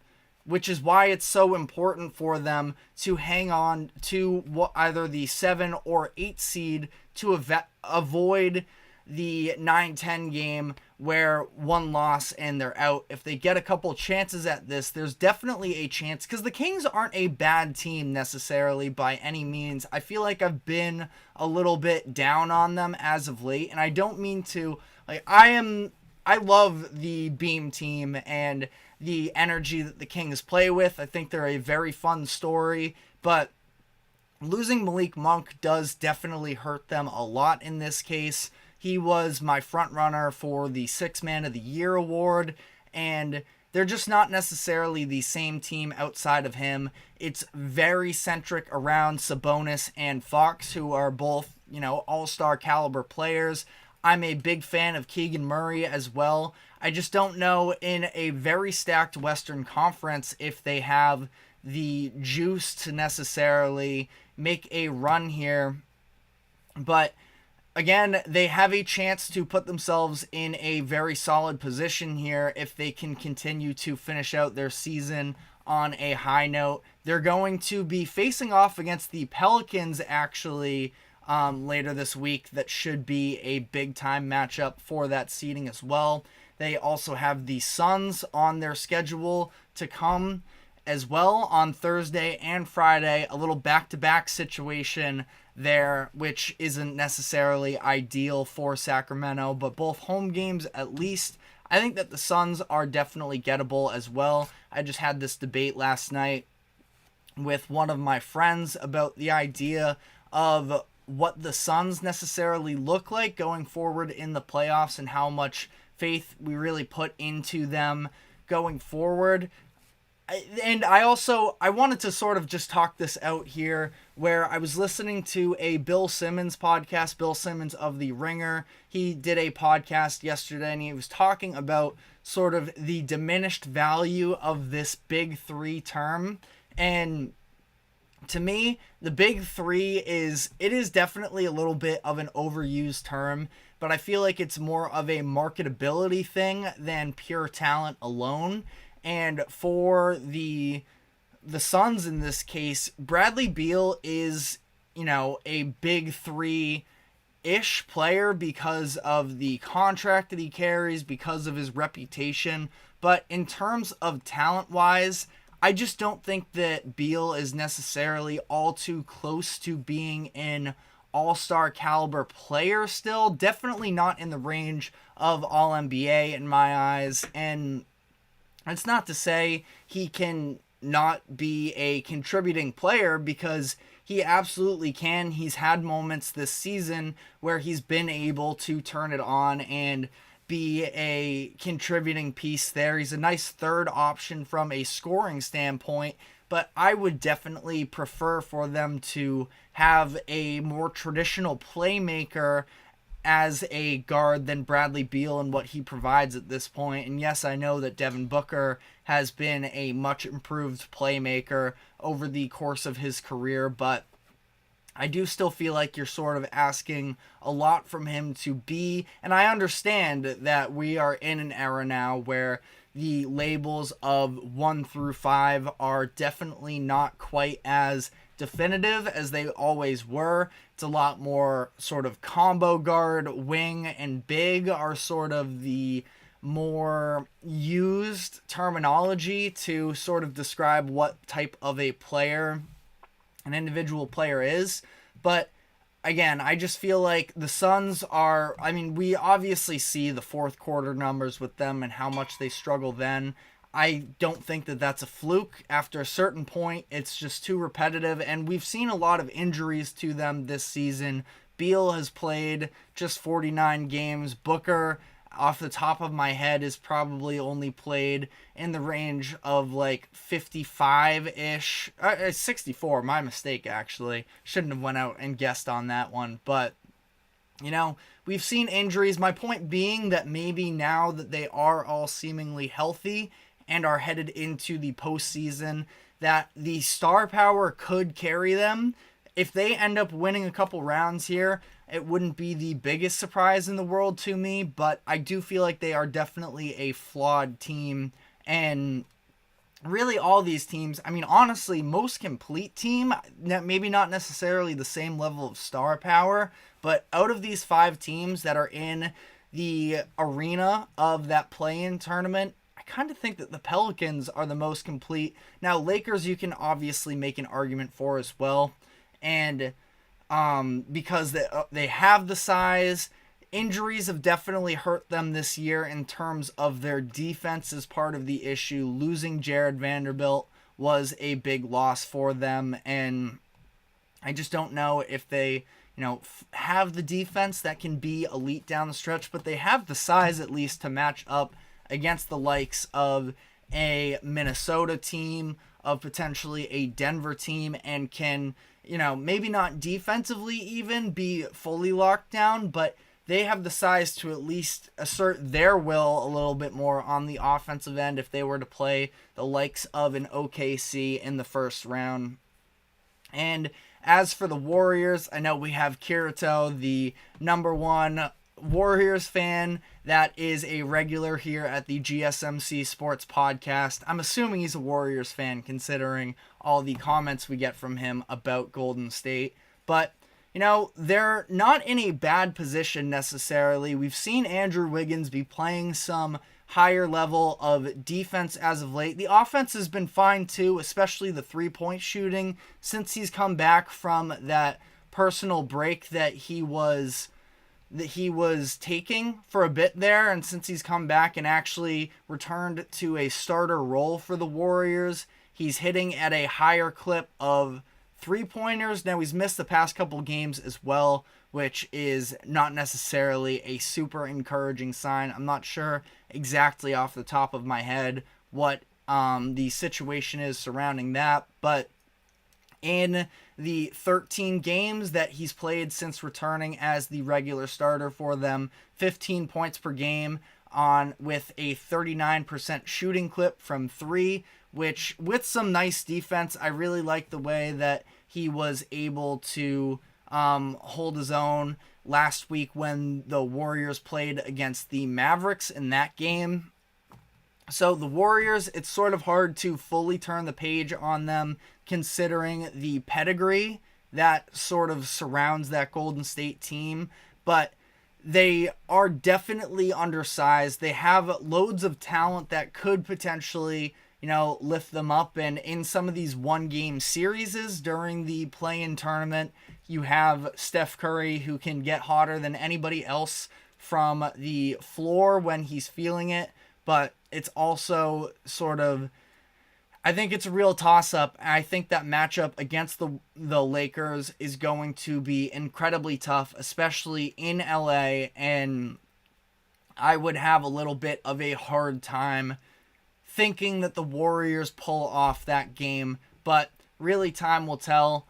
which is why it's so important for them to hang on to either the 7 or 8 seed to avoid the 9-10 game where one loss and they're out. If they get a couple chances at this, there's definitely a chance, because the Kings aren't a bad team necessarily by any means. I feel like I've been a little bit down on them as of late, and I don't mean to. I love the Beam team and the energy that the Kings play with. I think they're a very fun story, but losing Malik Monk does definitely hurt them a lot in this case. He was my front runner for the 6th Man of the Year award, and they're just not necessarily the same team outside of him. It's very centric around Sabonis and Fox, who are both, all-star caliber players. I'm a big fan of Keegan Murray as well. I just don't know in a very stacked Western Conference if they have the juice to necessarily make a run here. But again, they have a chance to put themselves in a very solid position here if they can continue to finish out their season on a high note. They're going to be facing off against the Pelicans actually later this week. That should be a big time matchup for that seeding as well. They also have the Suns on their schedule to come as well on Thursday and Friday. A little back-to-back situation there, which isn't necessarily ideal for Sacramento, but both home games at least. I think that the Suns are definitely gettable as well. I just had this debate last night with one of my friends about the idea of what the Suns necessarily look like going forward in the playoffs and how much faith we really put into them going forward. And I wanted to sort of just talk this out here, where I was listening to a Bill Simmons podcast, Bill Simmons of The Ringer. He did a podcast yesterday and he was talking about sort of the diminished value of this big three term. And to me, the big three is definitely a little bit of an overused term, but I feel like it's more of a marketability thing than pure talent alone. And for the Suns in this case, Bradley Beal is, a big three-ish player because of the contract that he carries, because of his reputation. But in terms of talent-wise, I just don't think that Beal is necessarily all too close to being an all-star caliber player still. Definitely not in the range of All-NBA in my eyes. And it's not to say he can not be a contributing player, because he absolutely can. He's had moments this season where he's been able to turn it on and be a contributing piece there. He's a nice third option from a scoring standpoint, but I would definitely prefer for them to have a more traditional playmaker as a guard than Bradley Beal and what he provides at this point. And yes, I know that Devin Booker has been a much improved playmaker over the course of his career, but I do still feel like you're sort of asking a lot from him to be, and I understand that we are in an era now where the labels of 1 through 5 are definitely not quite as definitive as they always were. It's a lot more sort of combo guard, wing, and big are sort of the more used terminology to sort of describe what type of a player an individual player is. But again, I just feel like the Suns are, we obviously see the fourth quarter numbers with them and how much they struggle then. I don't think that that's a fluke. After a certain point, it's just too repetitive, and we've seen a lot of injuries to them this season. Beal has played just 49 games. Booker, off the top of my head, is probably only played in the range of like 55-ish. 64, my mistake actually. Shouldn't have went out and guessed on that one. But, we've seen injuries. My point being that maybe now that they are all seemingly healthy and are headed into the postseason, that the star power could carry them. If they end up winning a couple rounds here, it wouldn't be the biggest surprise in the world to me, but I do feel like they are definitely a flawed team. And really all these teams, honestly, most complete team, maybe not necessarily the same level of star power, but out of these 5 teams that are in the arena of that play-in tournament, I kind of think that the Pelicans are the most complete. Now, Lakers you can obviously make an argument for as well, and because they have the size. Injuries have definitely hurt them this year in terms of their defense is part of the issue. Losing Jared Vanderbilt was a big loss for them, and I just don't know if they have the defense that can be elite down the stretch, but they have the size at least to match up against the likes of a Minnesota team, of potentially a Denver team, and can, maybe not defensively even be fully locked down, but they have the size to at least assert their will a little bit more on the offensive end if they were to play the likes of an OKC in the first round. And as for the Warriors, I know we have Kirito, the number one Warriors fan that is a regular here at the GSMC Sports Podcast. I'm assuming he's a Warriors fan considering all the comments we get from him about Golden State. But, you know, they're not in a bad position necessarily. We've seen Andrew Wiggins be playing some higher level of defense as of late. The offense has been fine too, especially the three-point shooting since he's come back from that personal break that he was taking for a bit there, and since he's come back and actually returned to a starter role for the Warriors, he's hitting at a higher clip of three-pointers. Now, he's missed the past couple games as well, which is not necessarily a super encouraging sign. I'm not sure exactly off the top of my head what the situation is surrounding that, but in the 13 games that he's played since returning as the regular starter for them, 15 points per game with a 39% shooting clip from three, which with some nice defense, I really like the way that he was able to hold his own last week when the Warriors played against the Mavericks in that game. So the Warriors, it's sort of hard to fully turn the page on them considering the pedigree that sort of surrounds that Golden State team, but they are definitely undersized. They have loads of talent that could potentially, you know, lift them up, and in some of these one-game series during the play-in tournament, you have Steph Curry, who can get hotter than anybody else from the floor when he's feeling it, but it's also sort of, I think it's a real toss-up. I think that matchup against the Lakers is going to be incredibly tough, especially in LA, and I would have a little bit of a hard time thinking that the Warriors pull off that game, but really time will tell.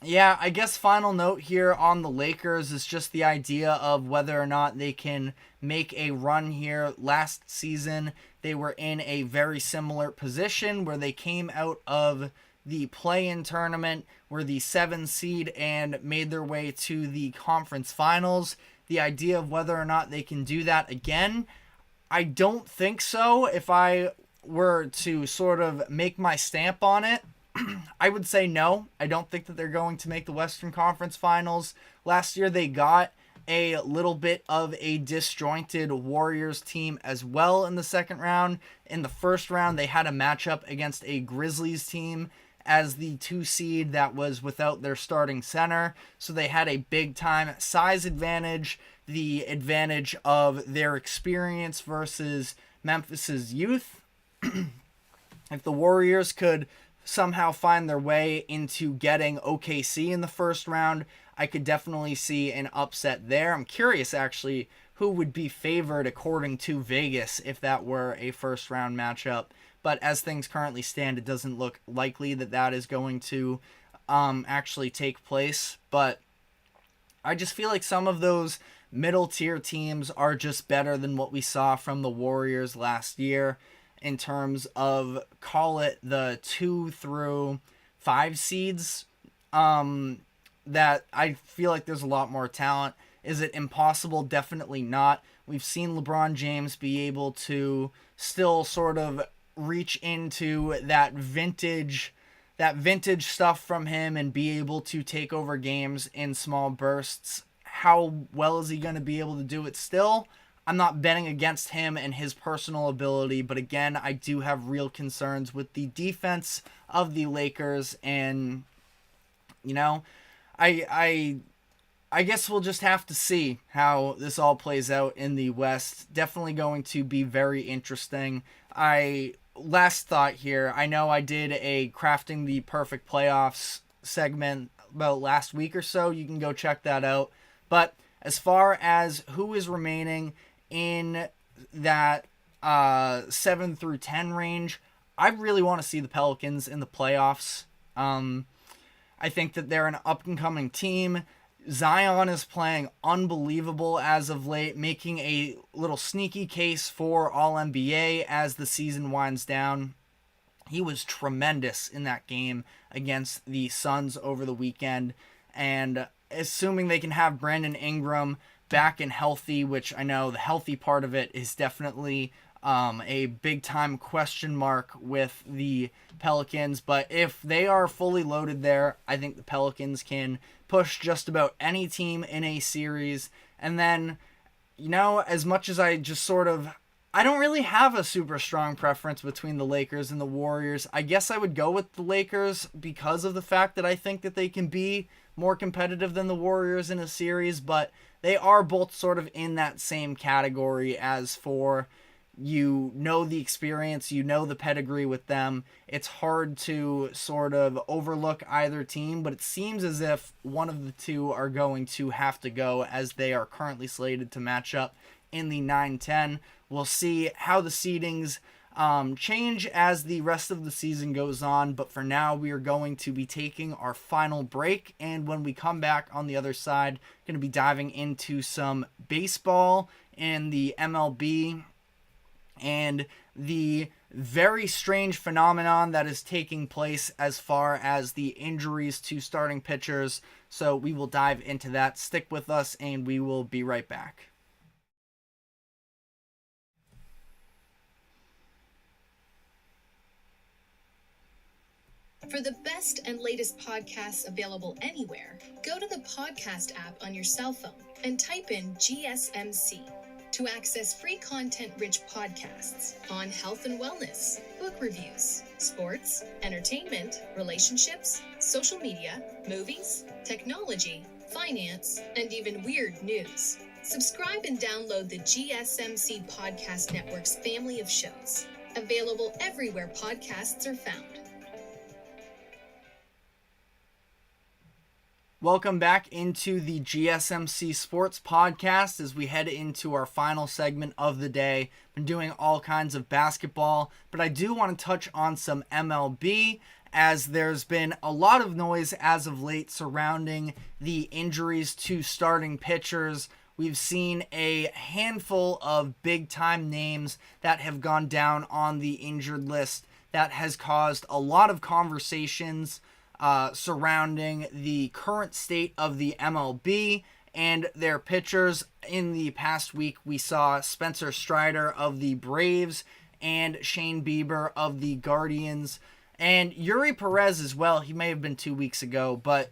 Yeah, I guess final note here on the Lakers is just the idea of whether or not they can make a run here. Last season, they were in a very similar position where they came out of the play-in tournament, were the 7 seed, and made their way to the conference finals. The idea of whether or not they can do that again, I don't think so. If I were to sort of make my stamp on it, I would say no. I don't think that they're going to make the Western Conference Finals. Last year they got a little bit of a disjointed Warriors team as well in the second round. In the first round, they had a matchup against a Grizzlies team as the 2 seed that was without their starting center. So they had a big time size advantage, the advantage of their experience versus Memphis's youth. If the Warriors could somehow find their way into getting OKC in the first round, I could definitely see an upset there. I'm curious actually who would be favored according to Vegas if that were a first round matchup, but as things currently stand, it doesn't look likely that that is going to actually take place. But I just feel like some of those middle tier teams are just better than what we saw from the Warriors last year in terms of, call it the 2 through 5 seeds, that I feel like there's a lot more talent. Is it impossible? Definitely not. We've seen LeBron James be able to still sort of reach into that vintage stuff from him and be able to take over games in small bursts. How well is he going to be able to do it still? I'm not betting against him and his personal ability, but again, I do have real concerns with the defense of the Lakers, and, you know, I guess we'll just have to see how this all plays out in the West. Definitely going to be very interesting. Last thought here, I know I did a Crafting the Perfect Playoffs segment about last week or so. You can go check that out. But as far as who is remaining in that 7 through 10 range, I really want to see the Pelicans in the playoffs. I think that they're an up-and-coming team. Zion is playing unbelievable as of late, making a little sneaky case for All-NBA as the season winds down. He was tremendous in that game against the Suns over the weekend. And assuming they can have Brandon Ingram back and healthy, which I know the healthy part of it is definitely a big-time question mark with the Pelicans. But if they are fully loaded there, I think the Pelicans can push just about any team in a series. And then, as much as I don't really have a super strong preference between the Lakers and the Warriors. I guess I would go with the Lakers because of the fact that I think that they can be more competitive than the Warriors in a series, but they are both sort of in that same category as for the experience, the pedigree with them. It's hard to sort of overlook either team, but it seems as if one of the two are going to have to go as they are currently slated to match up in the 9-10. We'll see how the seedings change as the rest of the season goes on, but for now we are going to be taking our final break, and when we come back on the other side, going to be diving into some baseball and the MLB and the very strange phenomenon that is taking place as far as the injuries to starting pitchers. So we will dive into that. Stick with us and we will be right back. For the best and latest podcasts available anywhere, go to the podcast app on your cell phone and type in GSMC to access free content-rich podcasts on health and wellness, book reviews, sports, entertainment, relationships, social media, movies, technology, finance, and even weird news. Subscribe and download the GSMC Podcast Network's family of shows, available everywhere podcasts are found. Welcome back into the GSMC Sports Podcast as we head into our final segment of the day. Been doing all kinds of basketball, but I do want to touch on some MLB as there's been a lot of noise as of late surrounding the injuries to starting pitchers. We've seen a handful of big-time names that have gone down on the injured list that has caused a lot of conversations surrounding the current state of the MLB and their pitchers. In the past week, we saw Spencer Strider of the Braves and Shane Bieber of the Guardians, and Yuri Perez as well. He may have been 2 weeks ago, but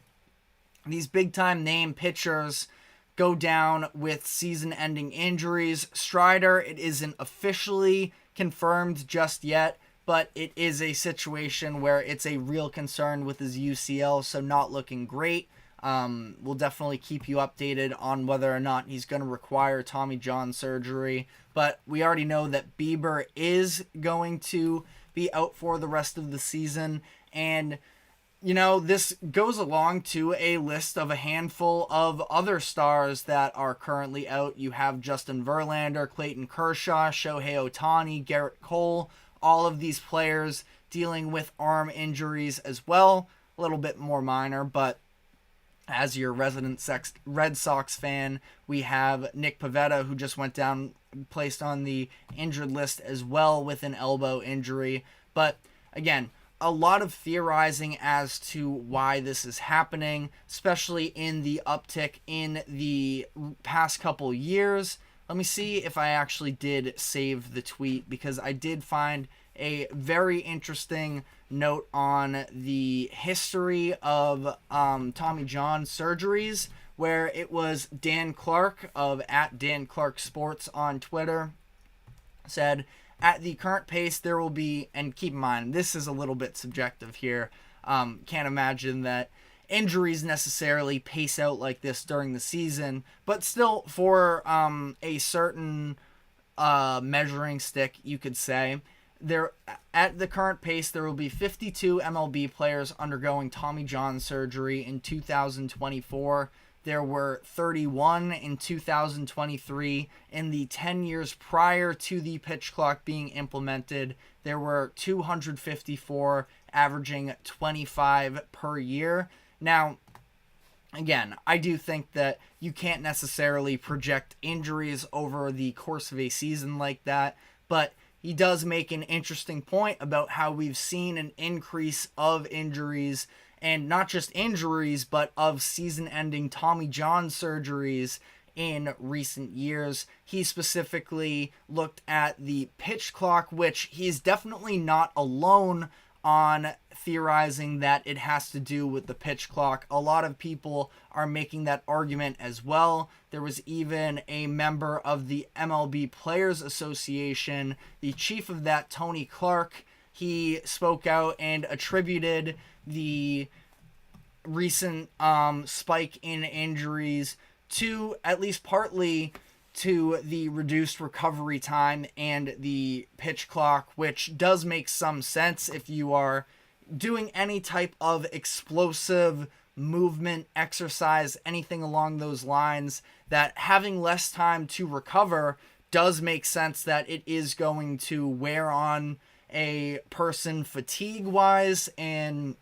these big-time name pitchers go down with season-ending injuries. Strider, it isn't officially confirmed just yet, but it is a situation where it's a real concern with his UCL, so not looking great. We'll definitely keep you updated on whether or not he's going to require Tommy John surgery. But we already know that Bieber is going to be out for the rest of the season. And, this goes along to a list of a handful of other stars that are currently out. You have Justin Verlander, Clayton Kershaw, Shohei Ohtani, Garrett Cole, all of these players dealing with arm injuries as well. A little bit more minor, but as your resident Red Sox fan, we have Nick Pivetta, who just went down, placed on the injured list as well with an elbow injury. But again, a lot of theorizing as to why this is happening, especially in the uptick in the past couple years. Let me see if I actually did save the tweet, because I did find a very interesting note on the history of Tommy John surgeries, where it was Dan Clark of @DanClarkSports on Twitter said, at the current pace there will be, and keep in mind, this is a little bit subjective here, can't imagine that injuries necessarily pace out like this during the season, but still for a certain measuring stick, you could say, there at the current pace there will be 52 MLB players undergoing Tommy John surgery in 2024. There were 31 in 2023. In the 10 years prior to the pitch clock being implemented, there were 254, averaging 25 per year. Now, again, I do think that you can't necessarily project injuries over the course of a season like that, but he does make an interesting point about how we've seen an increase of injuries, and not just injuries, but of season-ending Tommy John surgeries in recent years. He specifically looked at the pitch clock, which he's definitely not alone on theorizing that it has to do with the pitch clock. A lot of people are making that argument as well. There was even a member of the MLB Players Association, the chief of that, Tony Clark. He spoke out and attributed the recent spike in injuries to, at least partly, to the reduced recovery time and the pitch clock, which does make some sense if you are doing any type of explosive movement, exercise, anything along those lines, that having less time to recover does make sense that it is going to wear on a person fatigue-wise and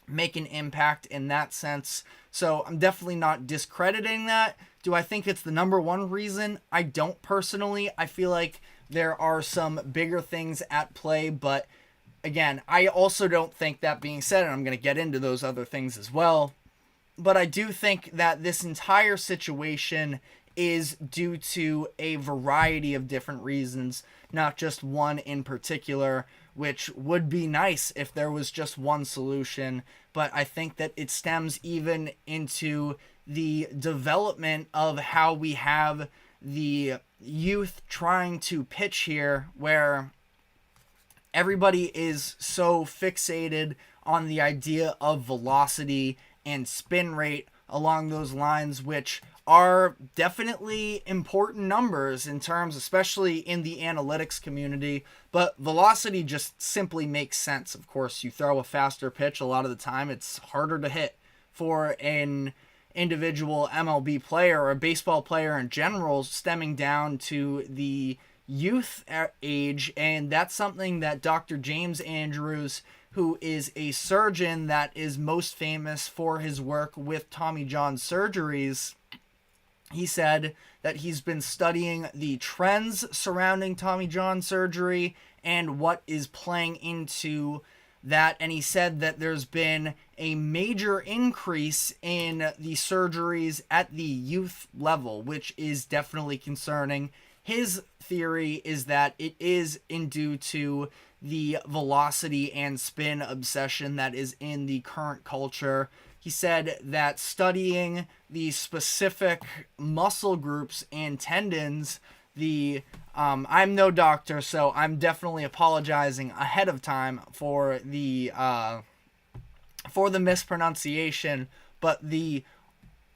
make an impact in that sense. So I'm definitely not discrediting that. Do I think it's the number one reason? I don't personally. I feel like there are some bigger things at play, but again, I also don't think, that being said, and I'm going to get into those other things as well, but I do think that this entire situation is due to a variety of different reasons, not just one in particular, which would be nice if there was just one solution, but I think that it stems even into the development of how we have the youth trying to pitch here, where everybody is so fixated on the idea of velocity and spin rate along those lines, which are definitely important numbers in terms, especially in the analytics community, but velocity just simply makes sense. Of course, you throw a faster pitch, a lot of the time it's harder to hit for an individual MLB player or a baseball player in general, stemming down to the youth age. And that's something that Dr. James Andrews, who is a surgeon that is most famous for his work with Tommy John surgeries, he said that he's been studying the trends surrounding Tommy John surgery and what is playing into that, and he said that there's been a major increase in the surgeries at the youth level, which is definitely concerning. His theory is that it is due to the velocity and spin obsession that is in the current culture. He said that studying the specific muscle groups and tendons, I'm no doctor, so I'm definitely apologizing ahead of time for the mispronunciation, but the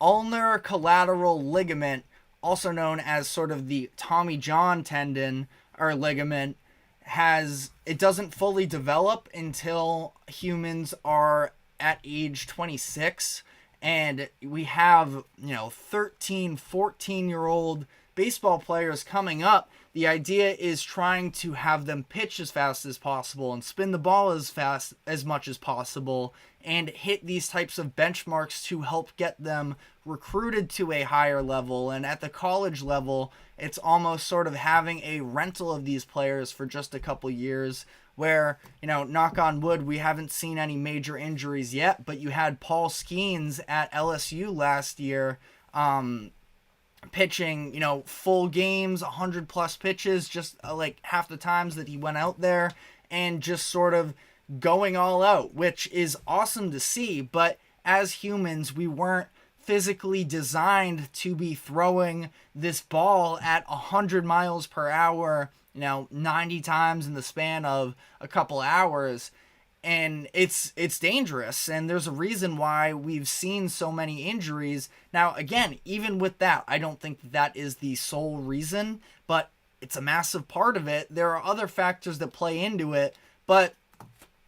ulnar collateral ligament, also known as sort of the Tommy John tendon or ligament, it doesn't fully develop until humans are at age 26, and we have 13, 14-year-old baseball players coming up. The idea is trying to have them pitch as fast as possible and spin the ball as much as possible and hit these types of benchmarks to help get them recruited to a higher level. And at the college level, it's almost sort of having a rental of these players for just a couple years, where, knock on wood, we haven't seen any major injuries yet, but you had Paul Skeens at LSU last year, pitching, full games, 100 plus pitches, just like half the times that he went out there, and just sort of going all out, which is awesome to see. But as humans, we weren't physically designed to be throwing this ball at 100 miles per hour, 90 times in the span of a couple hours. And it's dangerous, and there's a reason why we've seen so many injuries. Now, again, even with that, I don't think that is the sole reason, but it's a massive part of it. There are other factors that play into it, but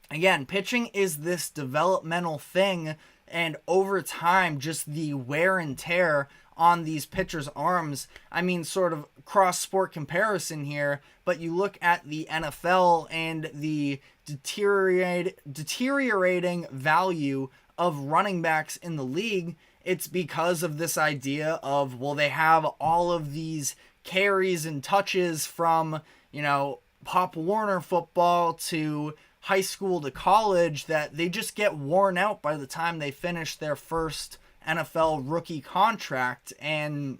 again, pitching is this developmental thing, and over time, just the wear and tear on these pitchers' arms. I mean, sort of cross-sport comparison here, but you look at the NFL and the deteriorating value of running backs in the league. it's because of this idea of, well, they have all of these carries and touches from, Pop Warner football to high school to college, that they just get worn out by the time they finish their first NFL rookie contract. And,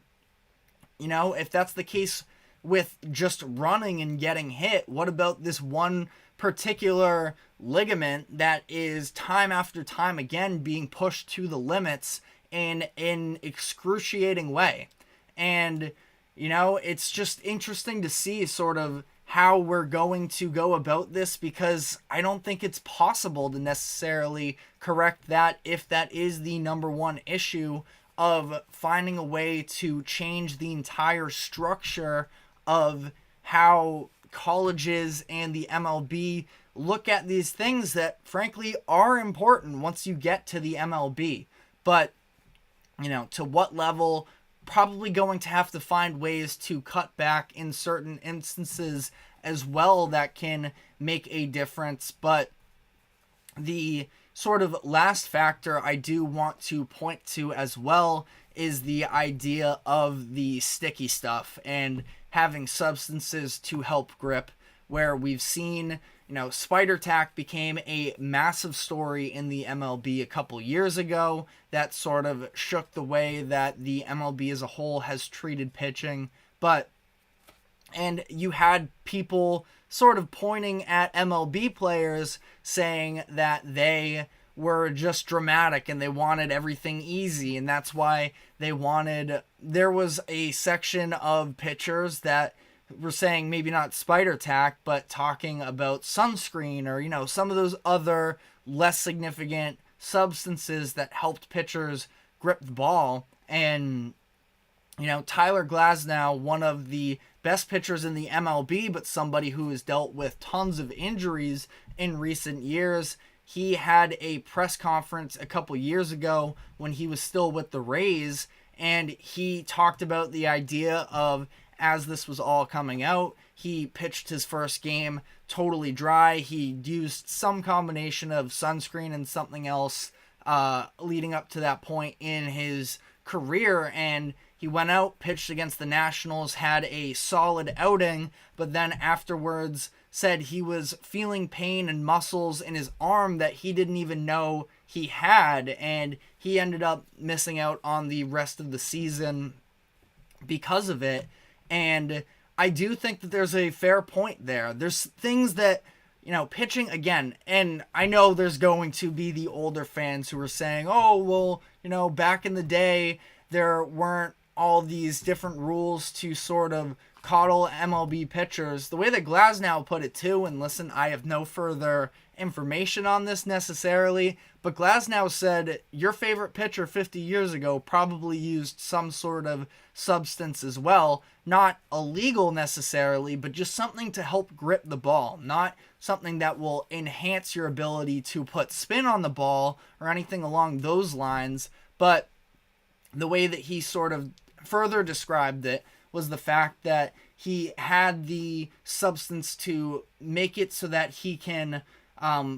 if that's the case with just running and getting hit, what about this one particular ligament that is time after time again being pushed to the limits in an excruciating way? And, it's just interesting to see sort of how we're going to go about this, because I don't think it's possible to necessarily correct that if that is the number one issue of finding a way to change the entire structure of how colleges and the MLB look at these things that frankly are important once you get to the MLB. But, to what level? Probably going to have to find ways to cut back in certain instances as well that can make a difference. But the sort of last factor I do want to point to as well is the idea of the sticky stuff and having substances to help grip, where we've seen, Spider Tack became a massive story in the MLB a couple years ago that sort of shook the way that the MLB as a whole has treated pitching. And you had people sort of pointing at MLB players saying that they were just dramatic and they wanted everything easy, and that's why there was a section of pitchers that were saying maybe not Spider Tack, but talking about sunscreen or, some of those other less significant substances that helped pitchers grip the ball. And, Tyler Glasnow, one of the best pitchers in the MLB, but somebody who has dealt with tons of injuries in recent years, he had a press conference a couple years ago when he was still with the Rays, and he talked about the idea of, as this was all coming out, he pitched his first game totally dry. He used some combination of sunscreen and something else leading up to that point in his career, and he went out, pitched against the Nationals, had a solid outing, but then afterwards said he was feeling pain and muscles in his arm that he didn't even know he had, and he ended up missing out on the rest of the season because of it. And I do think that there's a fair point there. There's things that, pitching again, and I know there's going to be the older fans who are saying, oh, well, back in the day, there weren't all these different rules to sort of coddle MLB pitchers. The way that Glasnow put it too, and listen, I have no further information on this necessarily, but Glasnow said your favorite pitcher 50 years ago probably used some sort of substance as well, not illegal necessarily, but just something to help grip the ball, not something that will enhance your ability to put spin on the ball or anything along those lines. But the way that he sort of further described it was the fact that he had the substance to make it so that he can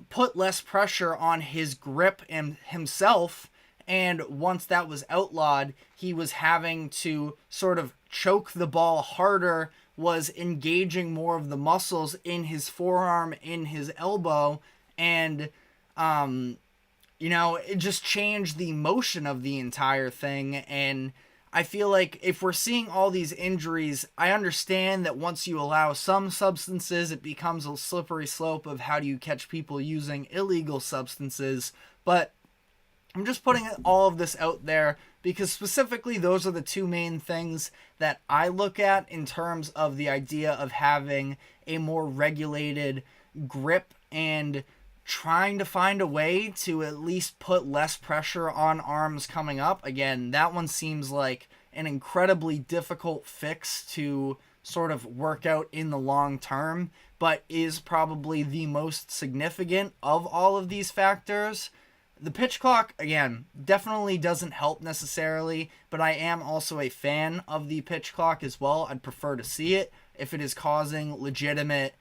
put less pressure on his grip and himself. And once that was outlawed, he was having to sort of choke the ball harder, was engaging more of the muscles in his forearm, in his elbow, and it just changed the motion of the entire thing. And I feel like if we're seeing all these injuries, I understand that once you allow some substances, it becomes a slippery slope of how do you catch people using illegal substances. But I'm just putting all of this out there because specifically those are the two main things that I look at in terms of the idea of having a more regulated grip and trying to find a way to at least put less pressure on arms coming up. Again, that one seems like an incredibly difficult fix to sort of work out in the long term, but is probably the most significant of all of these factors. The pitch clock, again, definitely doesn't help necessarily, but I am also a fan of the pitch clock as well. I'd prefer to see it if it is causing legitimate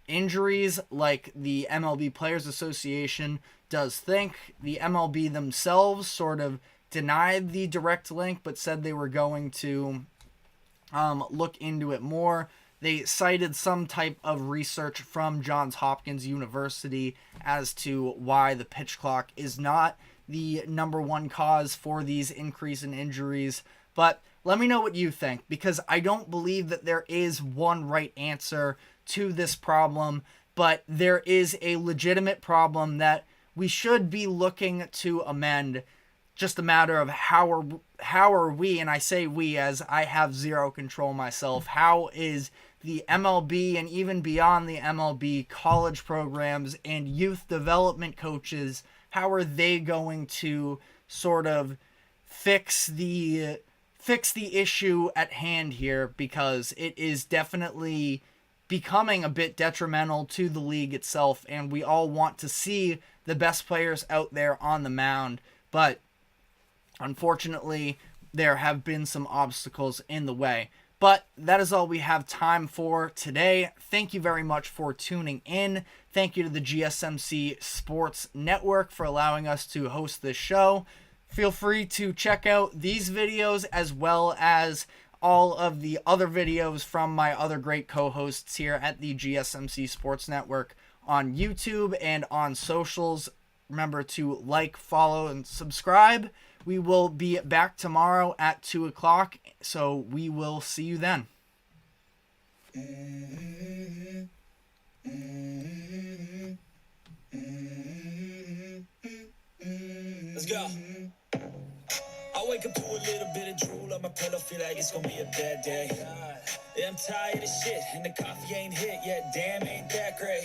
injuries like the MLB Players Association does think. The MLB themselves sort of denied the direct link, but said they were going to look into it more. They cited some type of research from Johns Hopkins University as to why the pitch clock is not the number one cause for these increase in injuries. But let me know what you think, because I don't believe that there is one right answer to this problem, but there is a legitimate problem that we should be looking to amend. Just a matter of how are we, and I say we as I have zero control myself, how is the MLB and even beyond the MLB college programs and youth development coaches, how are they going to sort of fix the issue at hand here, because it is definitely becoming a bit detrimental to the league itself, and we all want to see the best players out there on the mound, but unfortunately there have been some obstacles in the way. But that is all we have time for today. Thank you very much for tuning in. Thank you to the GSMC Sports Network for allowing us to host this show. Feel free to check out these videos as well as all of the other videos from my other great co-hosts here at the GSMC Sports Network on YouTube and on socials. Remember to like, follow, and subscribe. We will be back tomorrow at 2 o'clock, so we will see you then. Let's go. I wake up to a little bit of drool on my pillow, feel like it's gonna be a bad day. Yeah, I'm tired of shit, and the coffee ain't hit yet, damn, ain't that great.